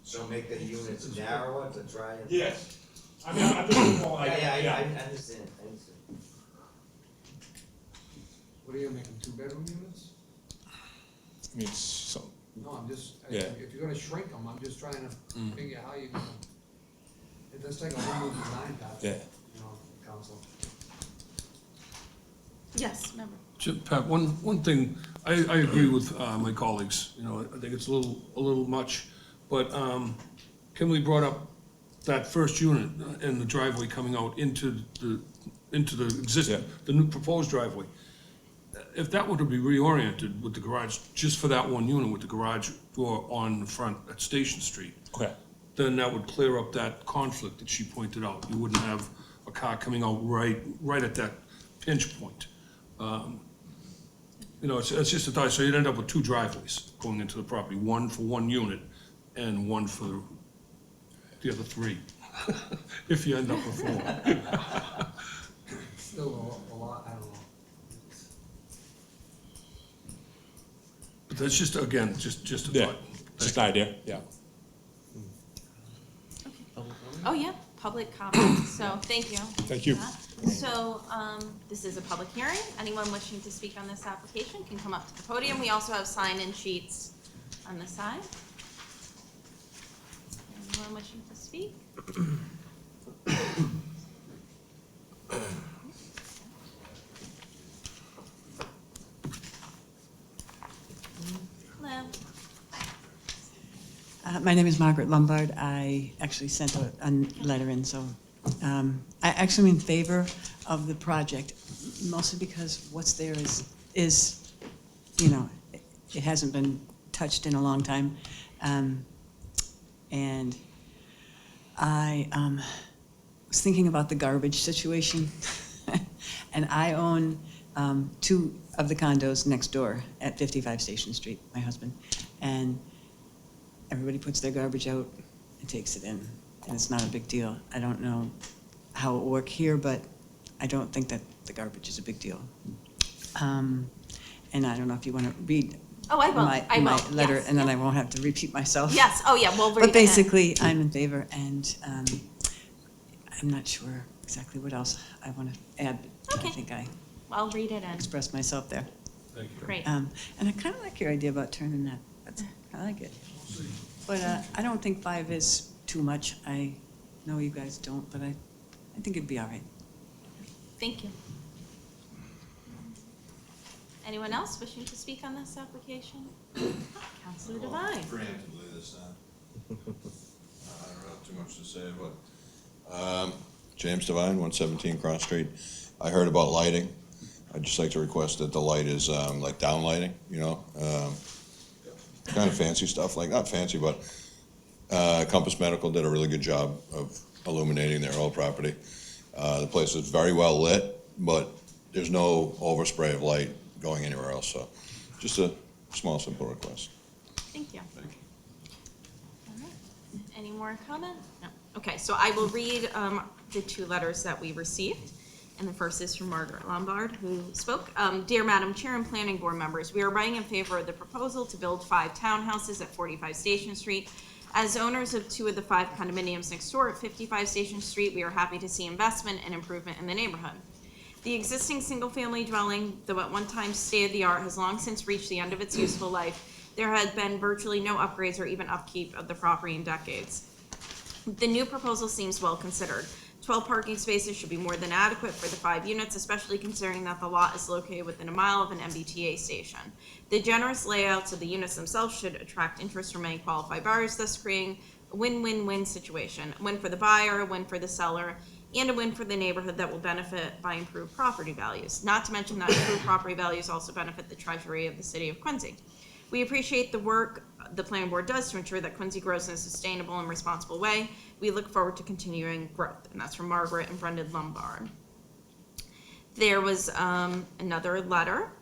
So make the units narrower to try and. Yes. I mean, I'm just going like, Yeah, yeah. I understand, I understand. What are you making, 2-bedroom units? I mean, so, No, I'm just, Yeah. if you're gonna shrink them, I'm just trying to figure how you're gonna, it does take a whole new design, Patrick. Yeah. You know, council. Yes, member. Pat, one thing, I agree with my colleagues, you know, I think it's a little much, but Kimberly brought up that first unit and the driveway coming out into the existing, the new proposed driveway. If that were to be reoriented with the garage, just for that one unit with the garage door on the front at Station Street, okay. then that would clear up that conflict that she pointed out. You wouldn't have a car coming out right at that pinch point. You know, it's just a thought, so you'd end up with 2 driveways going into the property, one for one unit and one for the other 3, if you end up with 4. Still a lot, I don't know. But that's just, again, just a Yeah, thought. just an idea, yeah. Oh, yeah, public comment, so thank you. Thank you. So, this is a public hearing. Anyone wishing to speak on this application can come up to the podium. We also have sign-in sheets on the side. Anyone wishing to speak? Hello. My name is Margaret Lombard. I actually sent a letter in, so I actually am in favor of the project, mostly because what's there is you know, it hasn't been touched in a long time. And I was thinking about the garbage situation, and I own 2 of the condos next door at 55 Station Street, my husband, and everybody puts their garbage out and takes it in, and it's not a big deal. I don't know how it will work here, but I don't think that the garbage is a big deal. And I don't know if you want to read Oh, I will. my I will. letter, Yes. and then I won't have to repeat myself. Yes, oh, yeah, we'll read But it. basically, I'm in favor, and I'm not sure exactly what else I want to add. But Okay. I think I I'll read it in. expressed myself there. Thank you. Great. And I kind of like your idea about turning that. I like it. But I don't think 5 is too much. I know you guys don't, but I think it'd be all right. Thank you. Anyone else wishing to speak on this application? Councilor Devine. Preemptively this time. I don't have too much to say, but, James Devine, 117 Cross Street. I heard about lighting. I'd just like to request that the light is, like down lighting, you know? Kind of fancy stuff, like, not fancy, but, Compass Medical did a really good job of illuminating their whole property. The place is very well lit, but there's no overspray of light going anywhere else, so just a small, simple request. Thank you. All right. Any more comment? No. Okay, so I will read the 2 letters that we received. And the first is from Margaret Lombard, who spoke. Dear Madam Chair and Planning Board members, we are writing in favor of the proposal to build 5 townhouses at 45 Station Street. As owners of 2 of the 5 condominiums next door at 55 Station Street, we are happy to see investment and improvement in the neighborhood. The existing single-family dwelling, though at one time state-of-the-art, has long since reached the end of its useful life. There had been virtually no upgrades or even upkeep of the property in decades. The new proposal seems well considered. 12 parking spaces should be more than adequate for the 5 units, especially considering that the lot is located within a mile of an MBTA station. The generous layouts of the units themselves should attract interest from many qualified buyers, thus creating a win-win-win situation. A win for the buyer, a win for the seller, and a win for the neighborhood that will benefit by improved property values. Not to mention that improved property values also benefit the treasury of the city of Quincy. We appreciate the work the planning board does to ensure that Quincy grows in a sustainable and responsible way. We look forward to continuing growth. And that's from Margaret and Brendan Lombard. There was another letter,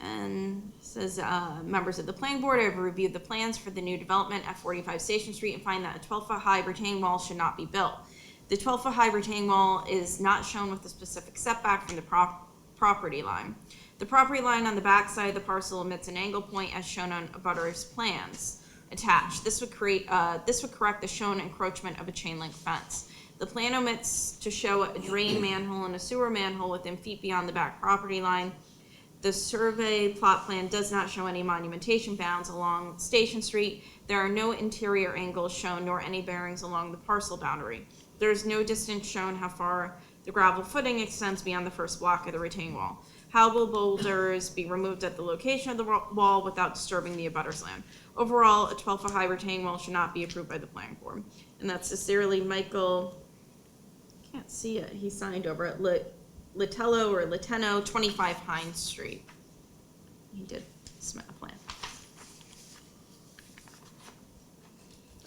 and it says, members of the planning board have reviewed the plans for the new development at 45 Station Street and find that a 12-foot high retaining wall should not be built. The 12-foot high retaining wall is not shown with a specific setback from the property line. The property line on the back side of the parcel emits an angle point as shown on abutters plans attached. This would correct the shown encroachment of a chain link fence. The plan omits to show a drain manhole and a sewer manhole within feet beyond the back property line. The survey plot plan does not show any monumentation bounds along Station Street. There are no interior angles shown nor any bearings along the parcel boundary. There is no distance shown how far the gravel footing extends beyond the first block of the retaining wall. How will boulders be removed at the location of the wall without disturbing the abutters land? Overall, a 12-foot high retaining wall should not be approved by the planning board. And that's sincerely Michael, can't see it, he signed over at Litello or Lateno, 25 Hines Street. He did submit a plan.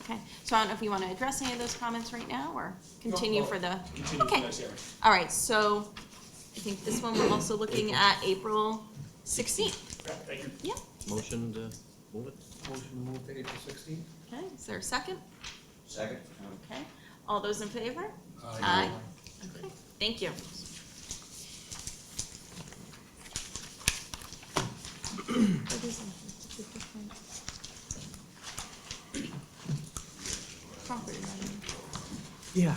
Okay, so I don't know if you want to address any of those comments right now or continue for the. Okay. All right, so I think this one we're also looking at April 16th. Thank you. Yeah. Motion to move it? Motion to move to April 16th? Okay, is there a second? Second. Okay, all those in favor? Aye. Okay, thank you. Property line. Yeah,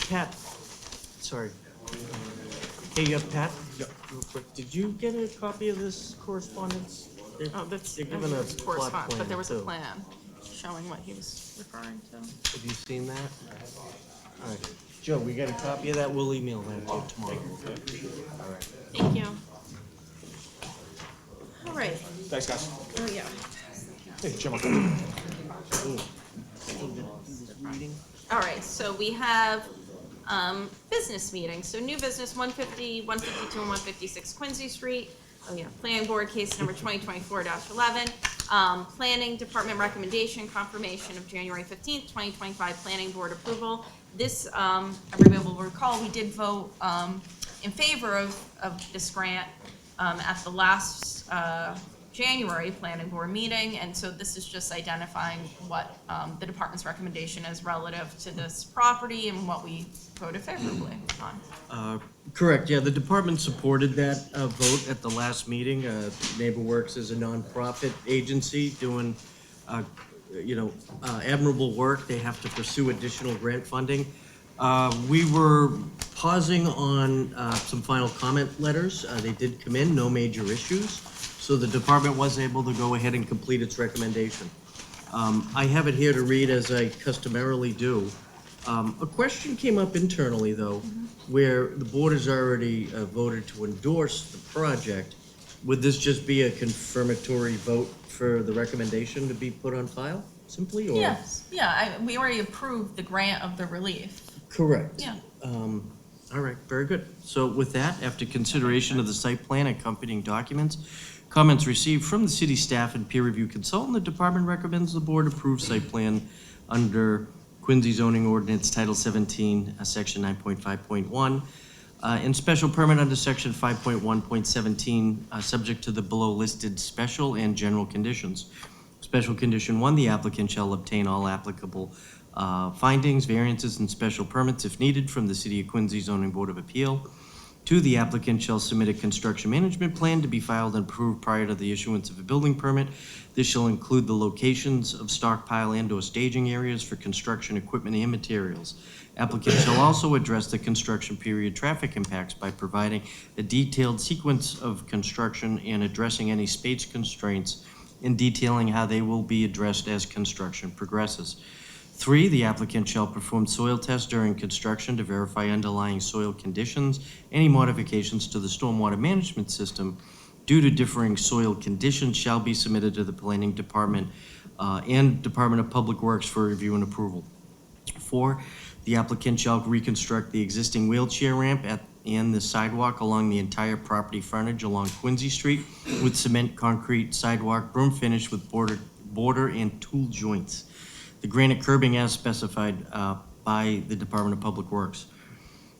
Pat, sorry. Hey, Pat? Yep. Real quick, did you get a copy of this correspondence? Oh, that's, They're giving a plot correspondence, plan, but there was a too. plan showing what he was referring to. Have you seen that? All right. Joe, we got a copy of that? We'll email that to you tomorrow. All right. Thank you. All right. Thanks, guys. Oh, yeah. Hey, Jim. All right, so we have business meetings. So new business, 150, 152, and 156 Quincy Street. Oh, yeah, planning board case number 2024-11. Planning department recommendation, confirmation of January 15th, 2025 planning board approval. This, everybody will recall, we did vote in favor of this grant at the last January planning board meeting, and so this is just identifying what the department's recommendation is relative to this property and what we voted favorably on. Correct, yeah, the department supported that vote at the last meeting. NeighborWorks is a nonprofit agency doing, admirable work. They have to pursue additional grant funding. We were pausing on some final comment letters. They did come in, no major issues. So the department was able to go ahead and complete its recommendation. I have it here to read as I customarily do. A question came up internally, though, where the board has already voted to endorse the project. Would this just be a confirmatory vote for the recommendation to be put on file, simply, or? Yes, yeah, we already approved the grant of the relief. Correct. Yeah. All right, very good. So with that, after consideration of the site plan and accompanying documents, comments received from the city staff and peer review consultant, the department recommends the board approve site plan under Quincy zoning ordinance Title 17, Section 9.5.1, and special permit under Section 5.1.17, subject to the below listed special and general conditions. Special condition 1, the applicant shall obtain all applicable findings, variances, and special permits if needed from the City of Quincy Zoning Board of Appeal. 2, the applicant shall submit a construction management plan to be filed and approved prior to the issuance of a building permit. This shall include the locations of stockpile and/or staging areas for construction equipment and materials. Applicant shall also address the construction period traffic impacts by providing a detailed sequence of construction and addressing any space constraints and detailing how they will be addressed as construction progresses. 3, the applicant shall perform soil tests during construction to verify underlying soil conditions. Any modifications to the stormwater management system due to differing soil conditions shall be submitted to the planning department and Department of Public Works for review and approval. 4, the applicant shall reconstruct the existing wheelchair ramp and the sidewalk along the entire property frontage along Quincy Street with cement, concrete sidewalk, broom finish with border and tool joints. The granite curbing as specified by the Department of Public Works.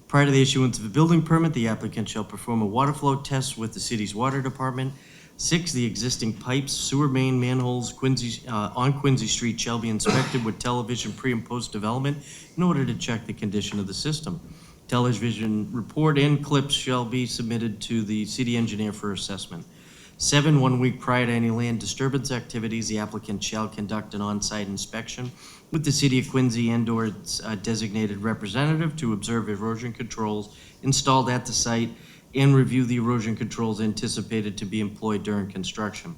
Prior to the issuance of a building permit, the applicant shall perform a water flow test with the city's water department. 6, the existing pipes, sewer main, manholes on Quincy Street shall be inspected with television pre- and post-development in order to check the condition of the system. Television report and clips shall be submitted to the city engineer for assessment. 7, 1 week prior to any land disturbance activities, the applicant shall conduct an on-site inspection with the city of Quincy and/or its designated representative to observe erosion controls installed at the site and review the erosion controls anticipated to be employed during construction.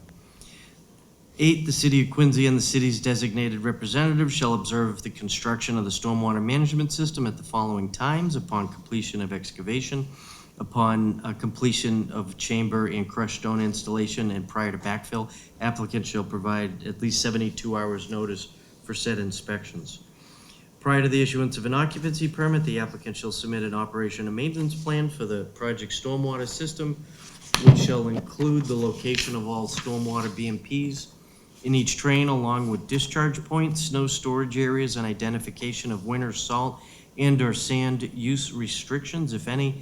8, the city of Quincy and the city's designated representative shall observe the construction of the stormwater management system at the following times: upon completion of excavation, upon completion of chamber and crushed stone installation, and prior to backfill. Applicant shall provide at least 72 hours notice for said inspections. Prior to the issuance of an occupancy permit, the applicant shall submit an operation and maintenance plan for the project stormwater system, which shall include the location of all stormwater BMPs in each drain, along with discharge points, snow storage areas, and identification of winter salt and/or sand use restrictions, if any.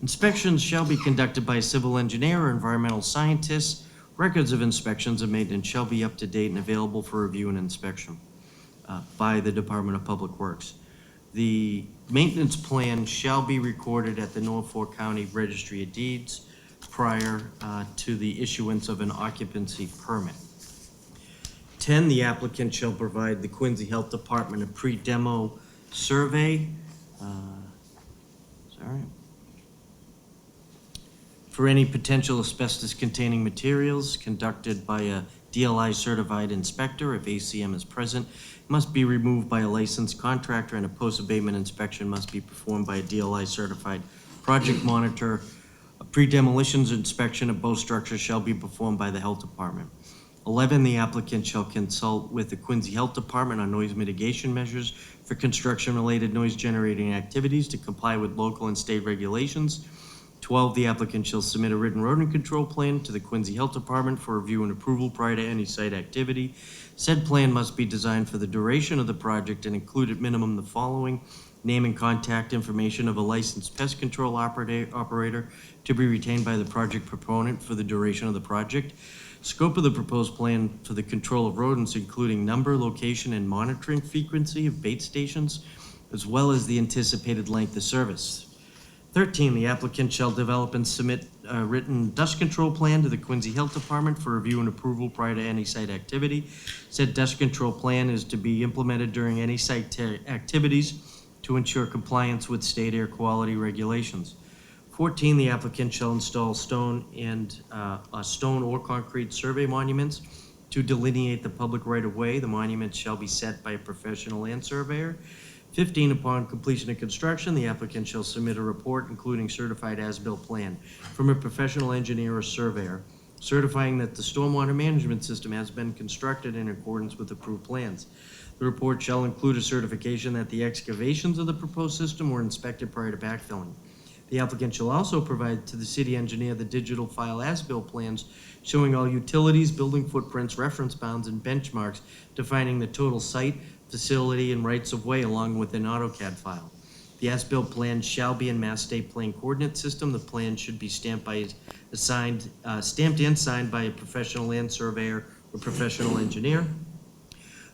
Inspections shall be conducted by a civil engineer or environmental scientist. Records of inspections and maintenance shall be up to date and available for review and inspection by the Department of Public Works. The maintenance plan shall be recorded at the Norfolk County Registry of Deeds prior to the issuance of an occupancy permit. 10, the applicant shall provide the Quincy Health Department a pre-demo survey. For any potential asbestos-containing materials conducted by a DLI-certified inspector. If ACM is present, it must be removed by a licensed contractor, and a post-abatement inspection must be performed by a DLI-certified project monitor. A pre-demolitions inspection of both structures shall be performed by the Health Department. 11, the applicant shall consult with the Quincy Health Department on noise mitigation measures for construction-related noise-generating activities to comply with local and state regulations. 12, the applicant shall submit a written rodent control plan to the Quincy Health Department for review and approval prior to any site activity. Said plan must be designed for the duration of the project and include at minimum the following: name and contact information of a licensed pest control operator to be retained by the project proponent for the duration of the project. Scope of the proposed plan for the control of rodents, including number, location, and monitoring frequency of bait stations, as well as the anticipated length of service. 13, the applicant shall develop and submit a written dust control plan to the Quincy Health Department for review and approval prior to any site activity. Said dust control plan is to be implemented during any site activities to ensure compliance with state air quality regulations. 14, the applicant shall install stone or concrete survey monuments to delineate the public right-of-way. The monuments shall be set by a professional land surveyor. 15, upon completion of construction, the applicant shall submit a report including certified as-built plan from a professional engineer or surveyor, certifying that the stormwater management system has been constructed in accordance with approved plans. The report shall include a certification that the excavations of the proposed system were inspected prior to backfilling. The applicant shall also provide to the city engineer the digital file as-built plans showing all utilities, building footprints, reference bounds, and benchmarks defining the total site, facility, and rights-of-way, along with an AutoCAD file. The as-built plan shall be in Mass State Plane Coordinate System. The plan should be stamped and signed by a professional land surveyor or professional engineer.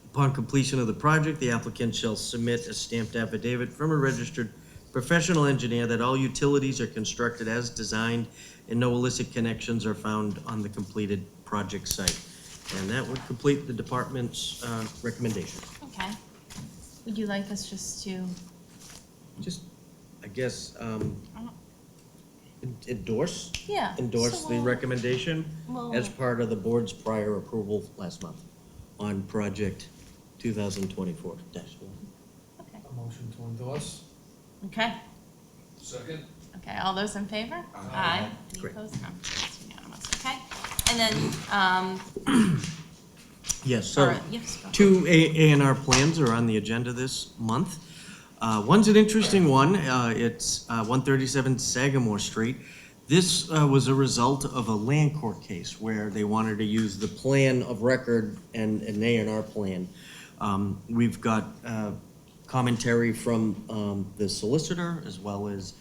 Upon completion of the project, the applicant shall submit a stamped affidavit from a registered professional engineer that all utilities are constructed as designed and no illicit connections are found on the completed project site. And that would complete the department's recommendation. Okay. Would you like us just to? Just, I guess, endorse? Yeah. Endorse So the we'll- recommendation we'll- as part of the board's prior approval last month on project 2024-1. Okay. A motion to endorse? Okay. Second? Okay, all those in favor? Aye. Any Great. opposed? No. It's unanimous, okay? And then, Yes, all so right, yes, go. 2 A&R plans are on the agenda this month. One's an interesting one. It's 137 Sagamore Street. This was a result of a land court case where they wanted to use the plan of record and an A&R plan. We've got commentary from the solicitor as well as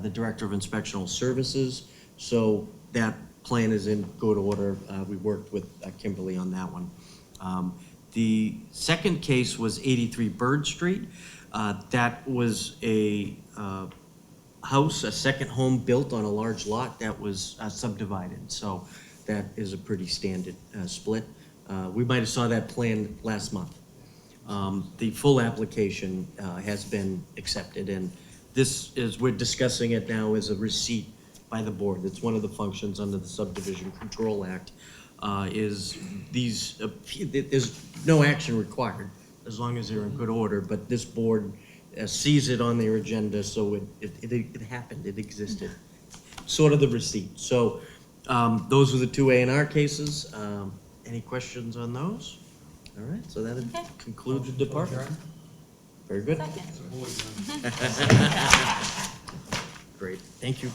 the Director of Inspectional Services. So that plan is in good order. We worked with Kimberly on that one. The second case was 83 Bird Street. That was a house, a second home built on a large lot that was subdivided. So that is a pretty standard split. We might have saw that plan last month. The full application has been accepted, and this is, we're discussing it now as a receipt by the board. It's one of the functions under the Subdivision Control Act, is these, there's no action required as long as they're in good order, but this board sees it on their agenda, so it happened, it existed. Sort of the receipt. So those were the two A&R cases. Any questions on those? All right, so that concludes the department. Very good. Great, thank you.